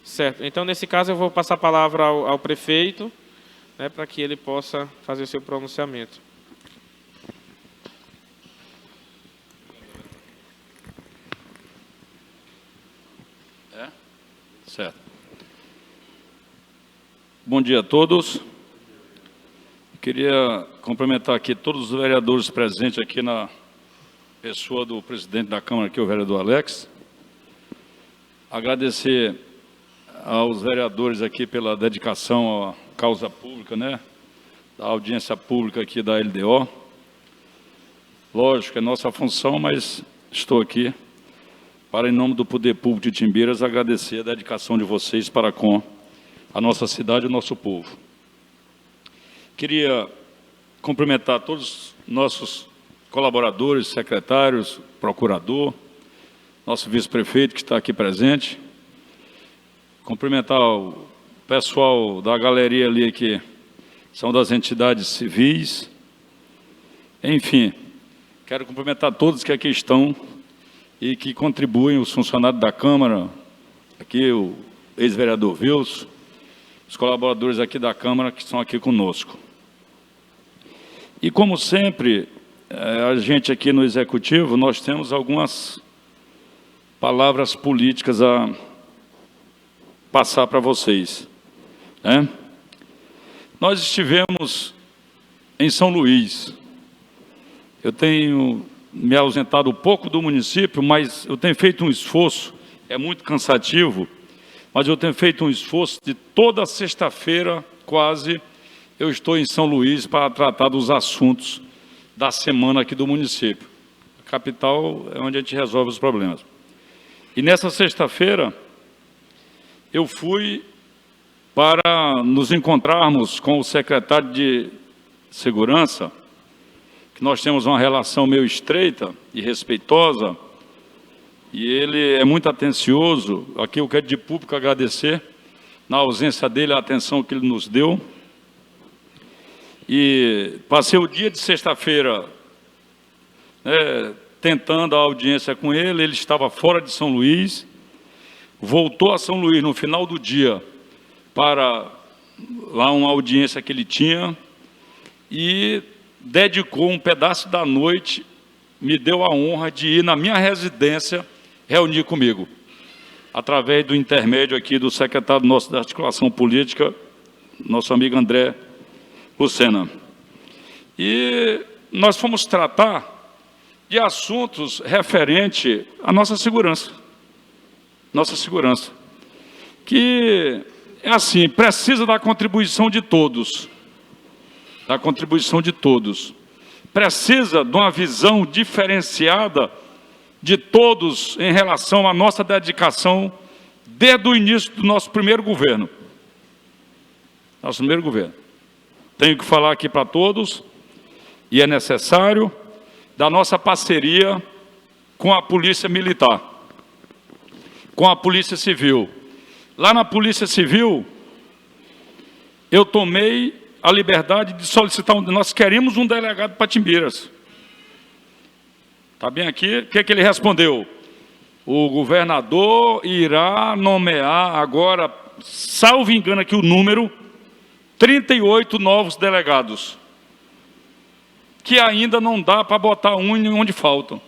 [SPEAKER 1] Certo. Então, nesse caso, eu vou passar a palavra ao prefeito, né, para que ele possa fazer o seu pronunciamento.
[SPEAKER 6] Certo. Bom dia a todos. Queria cumprimentar aqui todos os vereadores presentes aqui na pessoa do presidente da Câmara, que é o vereador Alex. Agradecer aos vereadores aqui pela dedicação à causa pública, né? Da audiência pública aqui da LDO. Lógico, é nossa função, mas estou aqui para, em nome do Poder Público de Timbiras, agradecer a dedicação de vocês para com a nossa cidade e o nosso povo. Queria cumprimentar todos os nossos colaboradores, secretários, procurador, nosso vice-prefeito que está aqui presente. Cumprimentar o pessoal da galeria ali que são das entidades civis. Enfim, quero cumprimentar todos que aqui estão e que contribuem, os funcionários da Câmara, aqui o ex-vereador Wilson, os colaboradores aqui da Câmara que estão aqui conosco. E, como sempre, a gente aqui no Executivo, nós temos algumas palavras políticas a passar para vocês, né? Nós estivemos em São Luís. Eu tenho me ausentado um pouco do município, mas eu tenho feito um esforço, é muito cansativo, mas eu tenho feito um esforço de toda sexta-feira, quase, eu estou em São Luís para tratar dos assuntos da semana aqui do município. A capital é onde a gente resolve os problemas. E nessa sexta-feira, eu fui para nos encontrarmos com o secretário de Segurança, que nós temos uma relação meio estreita e respeitosa, e ele é muito atencioso. Aqui eu quero de público agradecer, na ausência dele, a atenção que ele nos deu. E passei o dia de sexta-feira, né, tentando a audiência com ele. Ele estava fora de São Luís, voltou a São Luís no final do dia para lá uma audiência que ele tinha e dedicou um pedaço da noite, me deu a honra de ir na minha residência reunir comigo, através do intermédio aqui do secretário nosso da articulação política, nosso amigo André Lucena. E nós fomos tratar de assuntos referentes à nossa segurança. Nossa segurança. Que, é assim, precisa da contribuição de todos. Da contribuição de todos. Precisa de uma visão diferenciada de todos em relação à nossa dedicação desde o início do nosso primeiro governo. Nosso primeiro governo. Tenho que falar aqui para todos, e é necessário, da nossa parceria com a Polícia Militar, com a Polícia Civil. Lá na Polícia Civil, eu tomei a liberdade de solicitar, nós queremos um delegado para Timbiras. Está bem aqui? O que é que ele respondeu? O governador irá nomear agora, salvo engano aqui o número, 38 novos delegados, que ainda não dá para botar um onde faltam.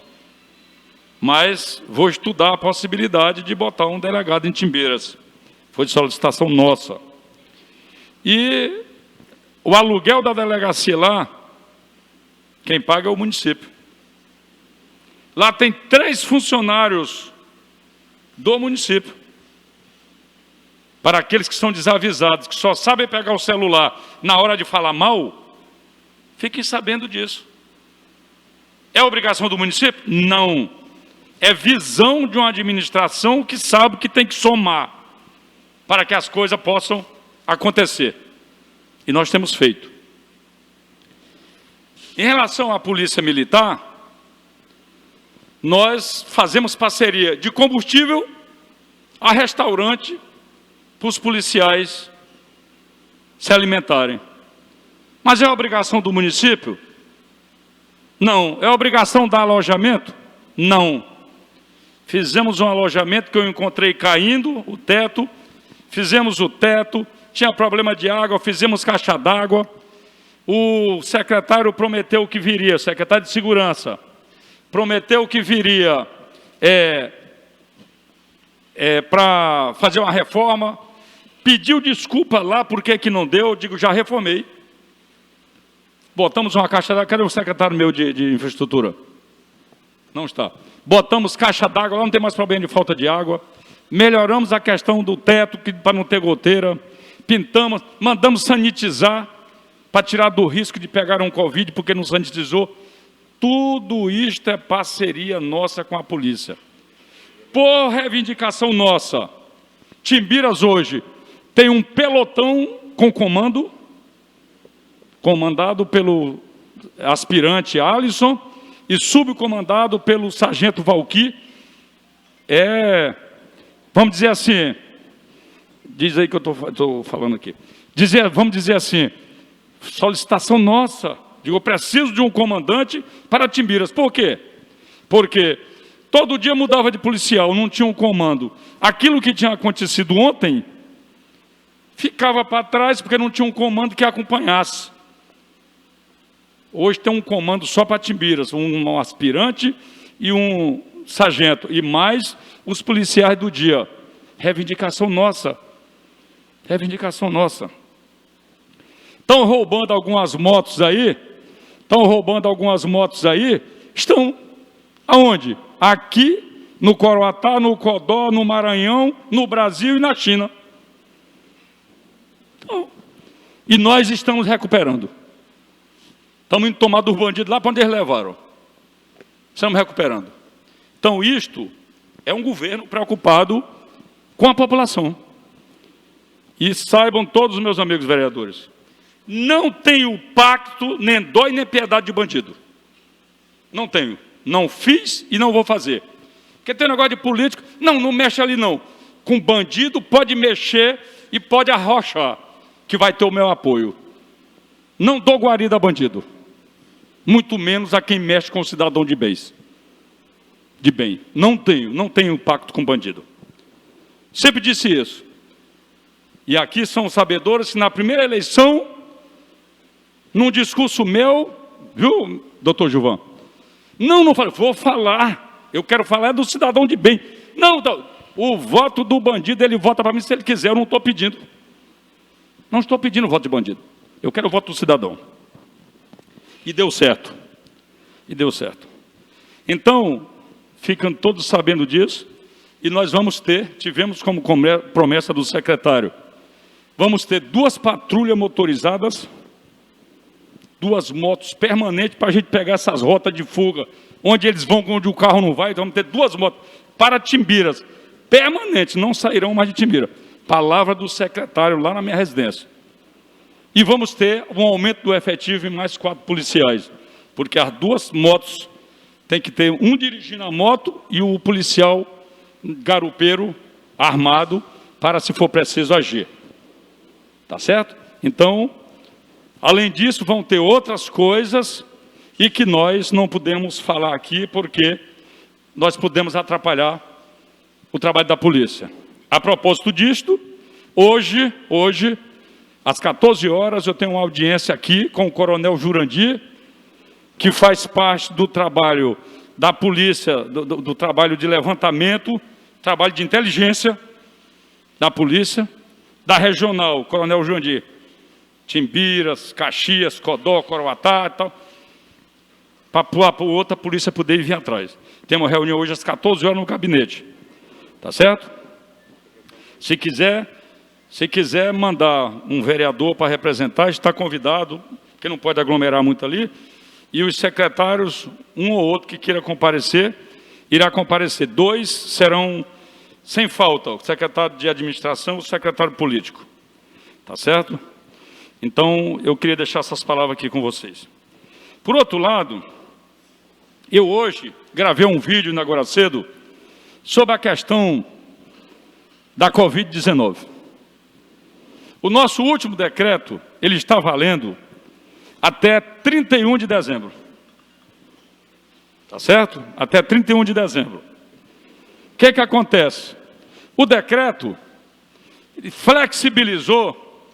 [SPEAKER 6] mas vou estudar a possibilidade de botar um delegado em Timbeiras. Foi de solicitação nossa. E o aluguel da delegacia lá, quem paga é o município. Lá tem 3 funcionários do município. Para aqueles que são desavisados, que só sabem pegar o celular na hora de falar mal, fiquem sabendo disso. É obrigação do município? Não. É visão de uma administração que sabe que tem que somar para que as coisas possam acontecer. E nós temos feito. Em relação à Polícia Militar, nós fazemos parceria de combustível a restaurante para os policiais se alimentarem. Mas é obrigação do município? Não. É obrigação dar alojamento? Não. Fizemos um alojamento que eu encontrei caindo, o teto, fizemos o teto, tinha problema de água, fizemos caixa d'água. O secretário prometeu que viria, o secretário de Segurança, prometeu que viria para fazer uma reforma, pediu desculpa lá porque que não deu, eu digo, já reformei. Botamos uma caixa d'água, cadê o secretário meu de infraestrutura? Não está. Botamos caixa d'água, lá não tem mais problema de falta de água. Melhoramos a questão do teto, para não ter goteira. Pintamos, mandamos sanitizar, para tirar do risco de pegar um Covid, porque não sanitizou. Tudo isto é parceria nossa com a polícia. Por reivindicação nossa, Timbiras hoje tem um pelotão com comando, comandado pelo aspirante Alisson e subcomandado pelo sargento Valqui. Vamos dizer assim, diz aí que eu estou falando aqui, vamos dizer assim, solicitação nossa, digo, eu preciso de um comandante para Timbiras. Por quê? Porque todo dia mudava de policial, não tinha um comando. Aquilo que tinha acontecido ontem ficava para trás porque não tinha um comando que acompanhasse. Hoje tem um comando só para Timbiras, um aspirante e um sargento, e mais os policiais do dia. Reivindicação nossa. Reivindicação nossa. Estão roubando algumas motos aí? Estão aonde? Aqui, no Coroatá, no Codó, no Maranhão, no Brasil e na China. Então, e nós estamos recuperando. Estamos indo tomar dos bandidos lá para onde eles levaram. Estamos recuperando. Então, isto é um governo preocupado com a população. E saibam todos os meus amigos vereadores, não tenho pacto, nem dó e nem piedade de bandido. Não tenho. Não fiz e não vou fazer. Porque tem negócio de político, não mexe ali não. Com bandido pode mexer e pode arrochar, que vai ter o meu apoio. Não dou guarida a bandido. Muito menos a quem mexe com o cidadão de bens. De bem. Não tenho pacto com bandido. Sempre disse isso. E aqui são sabedores que na primeira eleição, num discurso meu, viu, doutor Gilvan? Não falei, vou falar. Eu quero falar do cidadão de bem. Não, o voto do bandido, ele vota para mim se ele quiser, eu não estou pedindo. Não estou pedindo voto de bandido. Eu quero o voto do cidadão. E deu certo. Então, ficam todos sabendo disso, e nós tivemos como promessa do secretário, vamos ter 2 patrulhas motorizadas, 2 motos permanentes para a gente pegar essas rotas de fuga, onde eles vão, onde o carro não vai. Então vamos ter 2 motos para Timbiras, permanentes, não sairão mais de Timbira. Palavra do secretário lá na minha residência. E vamos ter um aumento do efetivo em mais 4 policiais, porque as 2 motos tem que ter um dirigindo a moto e o policial garupeiro armado para, se for preciso, agir. Tá certo? Então, além disso, vão ter outras coisas e que nós não podemos falar aqui porque nós podemos atrapalhar o trabalho da polícia. A propósito disto, hoje, às 14 horas, eu tenho uma audiência aqui com o coronel Jurandir, que faz parte do trabalho da polícia, do trabalho de levantamento, trabalho de inteligência da polícia, da regional, Coronel Jandir, Timbiras, Caxias, Codó, Coroatá e tal, para outra polícia poder vir atrás. Temos uma reunião hoje às 14 horas no gabinete. Tá certo? Se quiser mandar um vereador para representar, está convidado, que não pode aglomerar muito ali, e os secretários, um ou outro que queira comparecer, irá comparecer. 2 serão sem falta, o secretário de administração e o secretário político. Tá certo? Então, eu queria deixar essas palavras aqui com vocês. Por outro lado, eu hoje gravei um vídeo agora cedo sobre a questão da Covid-19. O nosso último decreto, ele está valendo até 31 de dezembro. Tá certo? Até 31 de dezembro. O que acontece? O decreto flexibilizou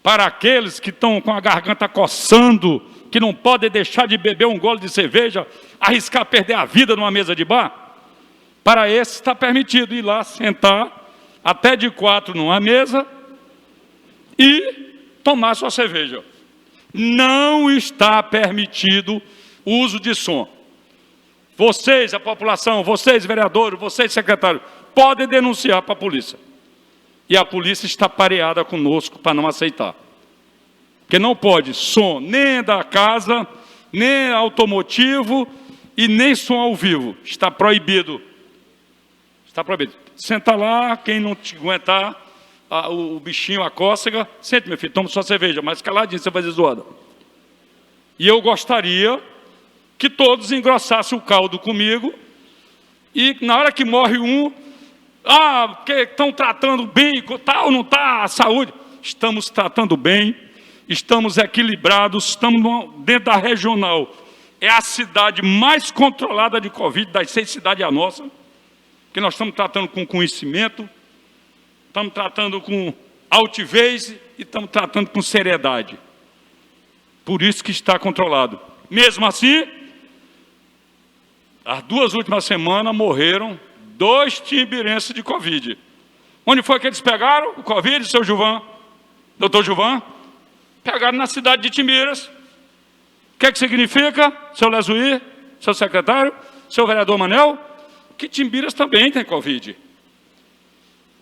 [SPEAKER 6] para aqueles que estão com a garganta coçando, que não podem deixar de beber um gole de cerveja, arriscar perder a vida numa mesa de bar. Para esse está permitido ir lá sentar até de 4 numa mesa e tomar sua cerveja. Não está permitido o uso de som. Vocês, a população, vocês, vereadores, vocês, secretários, podem denunciar para a polícia. E a polícia está pareada conosco para não aceitar. Porque não pode som nem da casa, nem automotivo e nem som ao vivo. Está proibido. Está proibido. Senta lá, quem não te aguentar, o bichinho, a cócega, sente, meu filho, toma sua cerveja, mas caladinho, você vai fazer zoada. E eu gostaria que todos engrossassem o caldo comigo e na hora que morre um, que estão tratando bem, tal, não está, a saúde. Estamos tratando bem, estamos equilibrados, estamos dentro da regional. É a cidade mais controlada de Covid, das 6 cidades é a nossa, que nós estamos tratando com conhecimento, estamos tratando com altivez e estamos tratando com seriedade. Por isso que está controlado. Mesmo assim, as 2 últimas semanas morreram 2 timbirenses de Covid. Onde foi que eles pegaram o Covid, seu Gilvan? Doutor Gilvan? Pegaram na cidade de Timbiras. O que significa, seu Lesuí, seu secretário, seu vereador Manel? Que Timbiras também tem Covid.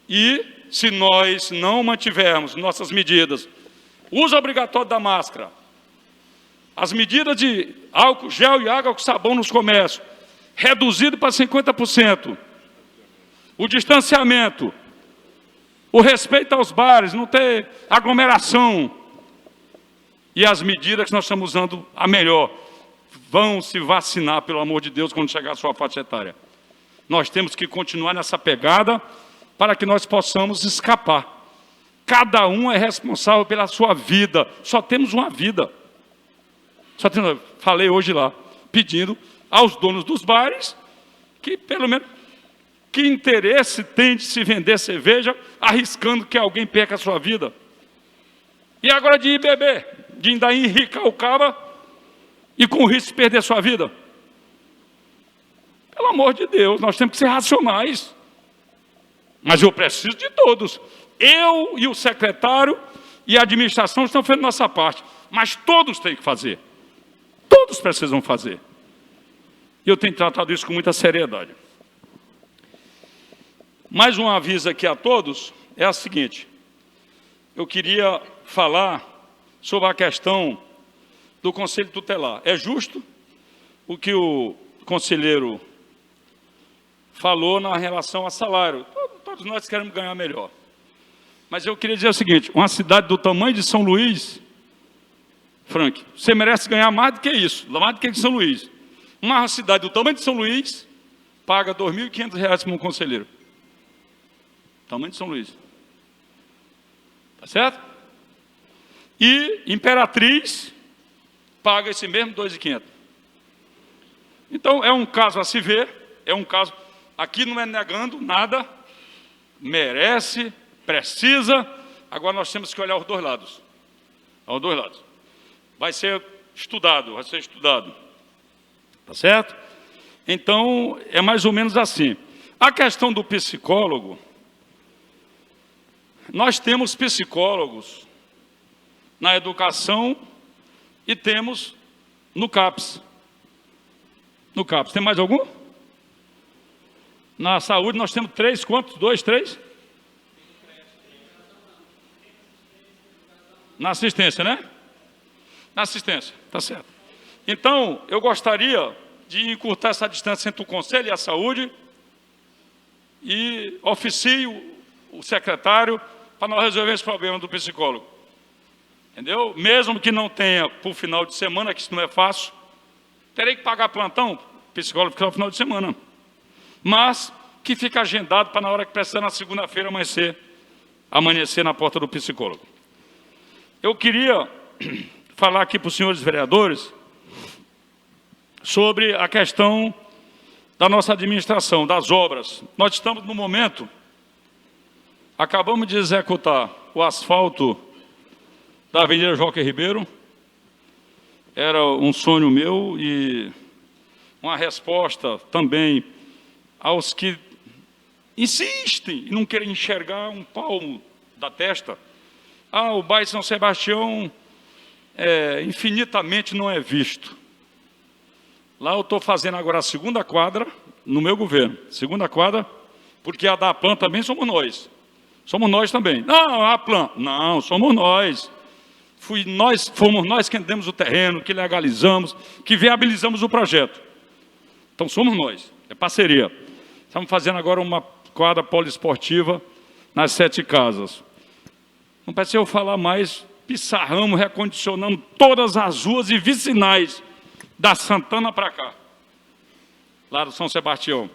[SPEAKER 6] E se nós não mantivermos nossas medidas, uso obrigatório da máscara, as medidas de álcool gel e água com sabão nos comércios, reduzido para 50%, o distanciamento, o respeito aos bares, não ter aglomeração, e as medidas que nós estamos usando a melhor, vão se vacinar, pelo amor de Deus, quando chegar a sua faixa etária. Nós temos que continuar nessa pegada para que nós possamos escapar. Cada um é responsável pela sua vida. Só temos uma vida. Falei hoje lá, pedindo aos donos dos bares que, pelo menos, que interesse tem de se vender cerveja, arriscando que alguém perca a sua vida. E agora de ir beber, de ainda enricar o caba e com risco de perder a sua vida. Pelo amor de Deus, nós temos que ser racionais. Mas eu preciso de todos. Eu e o secretário e a administração estão fazendo nossa parte. Mas todos têm que fazer. Todos precisam fazer. E eu tenho tratado isso com muita seriedade. Mais um aviso aqui a todos é a seguinte. Eu queria falar sobre a questão do Conselho Tutelar. É justo o que o conselheiro falou na relação a salário. Todos nós queremos ganhar melhor. Mas eu queria dizer o seguinte, uma cidade do tamanho de São Luís, Frank, você merece ganhar mais do que isso, mais do que São Luís. Uma cidade do tamanho de São Luís paga R$ 2.500 para um conselheiro. Tamanho de São Luís. Tá certo? E Imperatriz paga esse mesmo 2.500. Então, é um caso a se ver, é um caso... Aqui não é negando nada, merece, precisa, agora nós temos que olhar os dois lados. Os dois lados. Vai ser estudado, Tá certo? Então, é mais ou menos assim. A questão do psicólogo, nós temos psicólogos na educação e temos no CAPS. No CAPS. Tem mais algum? Na saúde nós temos 3, quantos? 2, 3? Na assistência, né? Na assistência, tá certo. Então, eu gostaria de encurtar essa distância entre o Conselho e a Saúde e oficio o secretário para nós resolver esse problema do psicólogo. Entendeu? Mesmo que não tenha por final de semana, que isso não é fácil, terei que pagar plantão, psicólogo fica no final de semana. Mas que fica agendado para na hora que precisar, na segunda-feira, amanhecer na porta do psicólogo. Eu queria falar aqui para os senhores vereadores sobre a questão da nossa administração, das obras. Nós estamos no momento, acabamos de executar o asfalto da Avenida Joaquim Ribeiro. Era um sonho meu e uma resposta também aos que insistem e não querem enxergar um palmo da testa. O bairro São Sebastião infinitamente não é visto. Lá eu estou fazendo agora a segunda quadra no meu governo. Segunda quadra, porque a da Plan também somos nós. Somos nós também. Não, a Plan. Não, somos nós. Fomos nós que demos o terreno, que legalizamos, que viabilizamos o projeto. Então somos nós. É parceria. Estamos fazendo agora uma quadra poliesportiva nas 7 casas. Não precisa eu falar mais, pissarramos, recondicionamos todas as ruas e vicinais da Santana para cá, lá do São Sebastião.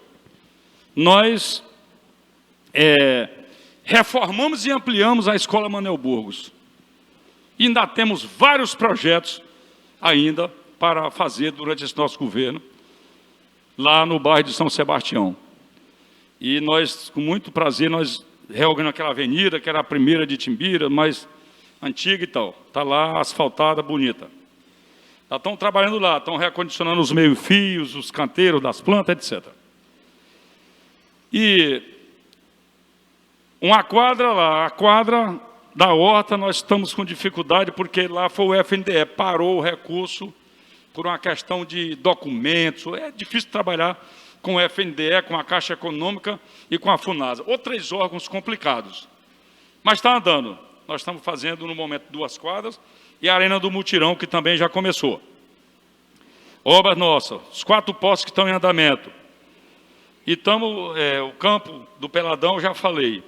[SPEAKER 6] Nós reformamos e ampliamos a Escola Manuel Burgos. E ainda temos vários projetos ainda para fazer durante esse nosso governo, lá no bairro de São Sebastião. E nós, com muito prazer, nós reorganizamos aquela avenida, que era a primeira de Timbira, mais antiga e tal. Está lá asfaltada, bonita. Já estão trabalhando lá, estão recondicionando os meio-fios, os canteiros das plantas, etc. E uma quadra lá, a quadra da horta, nós estamos com dificuldade, porque lá foi o FNDE, parou o recurso por uma questão de documentos. É difícil trabalhar com o FNDE, com a Caixa Econômica e com a FUNASA. Ou 3 órgãos complicados. Mas está andando. Nós estamos fazendo, no momento, 2 quadras e a Arena do Mutirão, que também já começou. Obra nossa, os 4 postos que estão em andamento. E estamos, o campo do Peladão, já falei.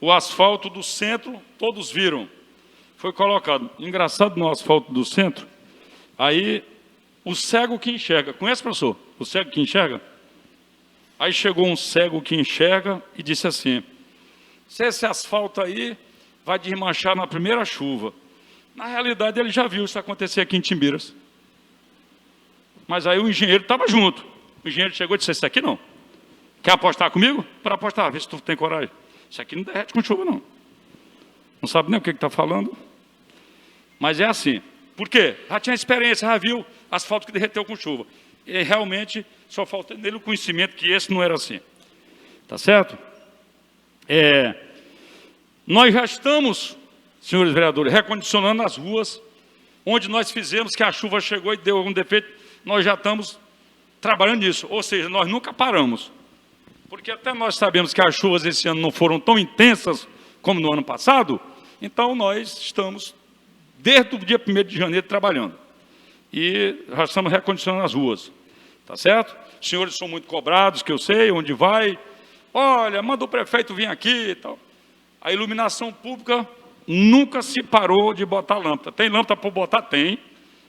[SPEAKER 6] O asfalto do centro, todos viram. Foi colocado. Engraçado no asfalto do centro, aí o cego que enxerga. Conhece, professor? O cego que enxerga? Aí chegou um cego que enxerga e disse assim: se esse asfalto aí vai desmanchar na primeira chuva. Na realidade, ele já viu isso acontecer aqui em Timbiras. Mas aí o engenheiro estava junto. O engenheiro chegou e disse: isso aqui não. Quer apostar comigo? Para apostar, vê se tu tem coragem. Isso aqui não derrete com chuva, não. Não sabe nem o que está falando. Mas é assim. Por quê? Já tinha experiência, já viu asfalto que derreteu com chuva. E realmente só falta nele o conhecimento que esse não era assim. Tá certo? Nós já estamos, senhores vereadores, recondicionando as ruas, onde nós fizemos que a chuva chegou e deu algum defeito, nós já estamos trabalhando nisso. Ou seja, nós nunca paramos. Porque até nós sabemos que as chuvas esse ano não foram tão intensas como no ano passado, então nós estamos, desde o dia 1º de janeiro, trabalhando. E já estamos recondicionando as ruas. Tá certo? Os senhores são muito cobrados, que eu sei, onde vai. Olha, manda o prefeito vir aqui e tal. A iluminação pública nunca se parou de botar lâmpada. Tem lâmpada para botar? Tem.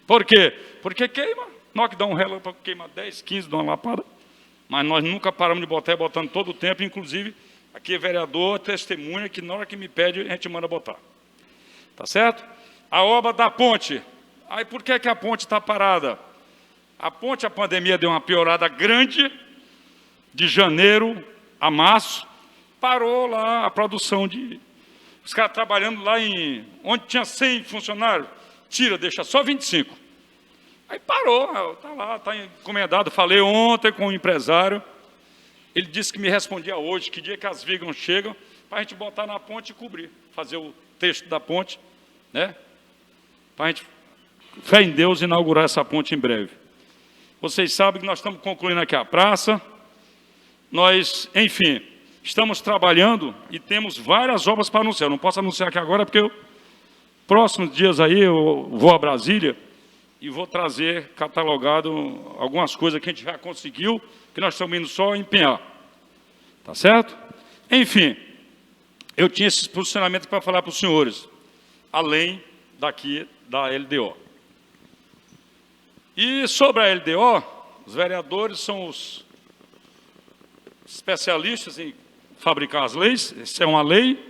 [SPEAKER 6] Por quê? Porque queima. Nós que dá um relâmpago, queima 10, 15, dá uma lapada. Mas nós nunca paramos de botar, botando todo o tempo. Inclusive, aqui é vereador, testemunha, que na hora que me pede, a gente manda botar. Tá certo? A obra da ponte. Aí por que a ponte está parada? A ponte, a pandemia deu uma piorada grande, de janeiro a março, parou lá a produção de... Os caras trabalhando lá onde tinha 100 funcionários, tira, deixa só 25. Aí parou, está lá, está encomendado. Falei ontem com o empresário, ele disse que me respondia hoje, que dia que as vigas chegam, para a gente botar na ponte e cobrir, fazer o texto da ponte, né? Para a gente, fé em Deus, inaugurar essa ponte em breve. Vocês sabem que nós estamos concluindo aqui a praça, nós, enfim, estamos trabalhando e temos várias obras para anunciar. Eu não posso anunciar aqui agora, porque próximos dias aí eu vou a Brasília e vou trazer catalogado algumas coisas que a gente já conseguiu, que nós estamos indo só empenhar. Tá certo? Enfim, eu tinha esses posicionamentos para falar para os senhores, além daqui da LDO. E sobre a LDO, os vereadores são os especialistas em fabricar as leis, isso é uma lei.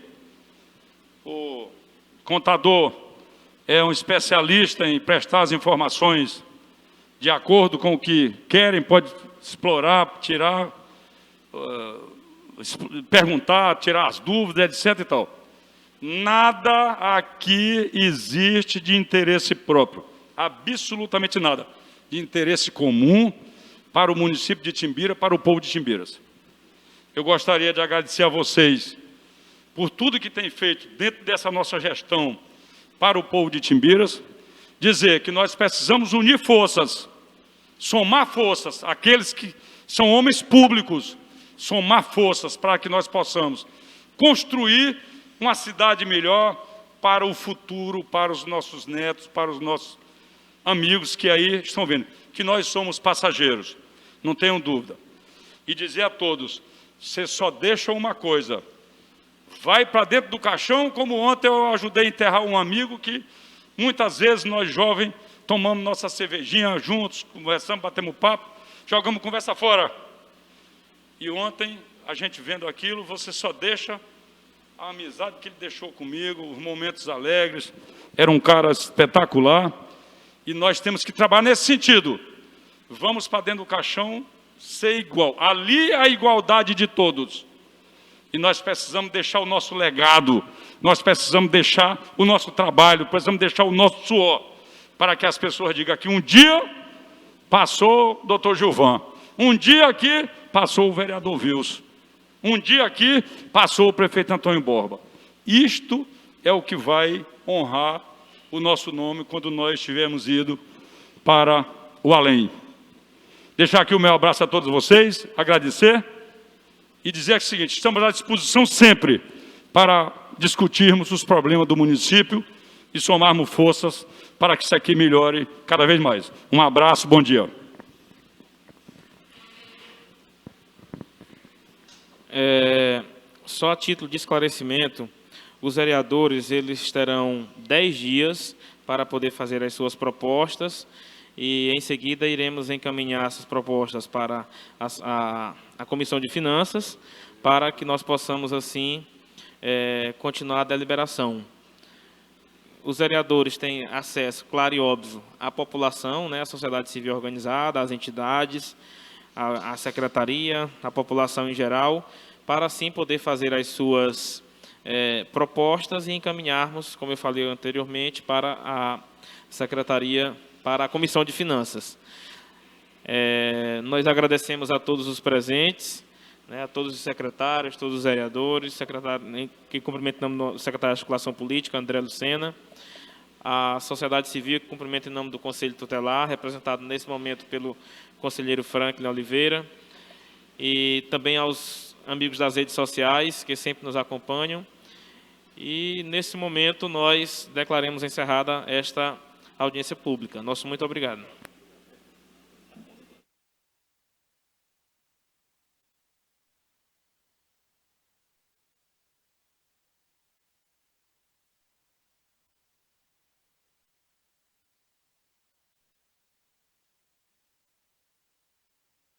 [SPEAKER 6] O contador é um especialista em prestar as informações de acordo com o que querem, pode explorar, tirar, perguntar, tirar as dúvidas, etc. e tal. Nada aqui existe de interesse próprio, absolutamente nada, de interesse comum para o município de Itinbira, para o povo de Itimbiras. Eu gostaria de agradecer a vocês por tudo que tem feito dentro dessa nossa gestão para o povo de Itimbiras, dizer que nós precisamos unir forças, somar forças, aqueles que são homens públicos, somar forças para que nós possamos construir uma cidade melhor para o futuro, para os nossos netos, para os nossos amigos que aí estão vendo, que nós somos passageiros, não tenham dúvida. E dizer a todos, você só deixa uma coisa, vai para dentro do caixão, como ontem eu ajudei a enterrar um amigo que muitas vezes nós jovens tomamos nossa cervejinha juntos, conversamos, batemos papo, jogamos conversa fora. E ontem, a gente vendo aquilo, você só deixa a amizade que ele deixou comigo, os momentos alegres, era um cara espetacular, e nós temos que trabalhar nesse sentido. Vamos para dentro do caixão ser igual. Ali é a igualdade de todos. E nós precisamos deixar o nosso legado, nós precisamos deixar o nosso trabalho, precisamos deixar o nosso suor, para que as pessoas digam que um dia passou o doutor Gilvan, um dia aqui passou o vereador Wilson, um dia aqui passou o prefeito Antônio Borba. Isto é o que vai honrar o nosso nome quando nós estivermos ido para o além. Deixar aqui o meu abraço a todos vocês, agradecer e dizer o seguinte, estamos à disposição sempre para discutirmos os problemas do município e somarmos forças para que isso aqui melhore cada vez mais. Um abraço, bom dia.
[SPEAKER 1] Só a título de esclarecimento, os vereadores eles terão 10 dias para poder fazer as suas propostas e, em seguida, iremos encaminhar essas propostas para a Comissão de Finanças para que nós possamos, assim, continuar a deliberação. Os vereadores têm acesso, claro e óbvio, à população, né, à sociedade civil organizada, às entidades, à secretaria, à população em geral, para assim poder fazer as suas propostas e encaminharmos, como eu falei anteriormente, para a secretaria, para a Comissão de Finanças. Nós agradecemos a todos os presentes, né, a todos os secretários, todos os vereadores, que cumprimento em nome do secretário de Articulação Política, André Lucena, a sociedade civil, que cumprimento em nome do Conselho Tutelar, representado nesse momento pelo conselheiro Franklin Oliveira, e também aos amigos das redes sociais, que sempre nos acompanham. E, nesse momento, nós declaramos encerrada esta audiência pública. Nosso muito obrigado.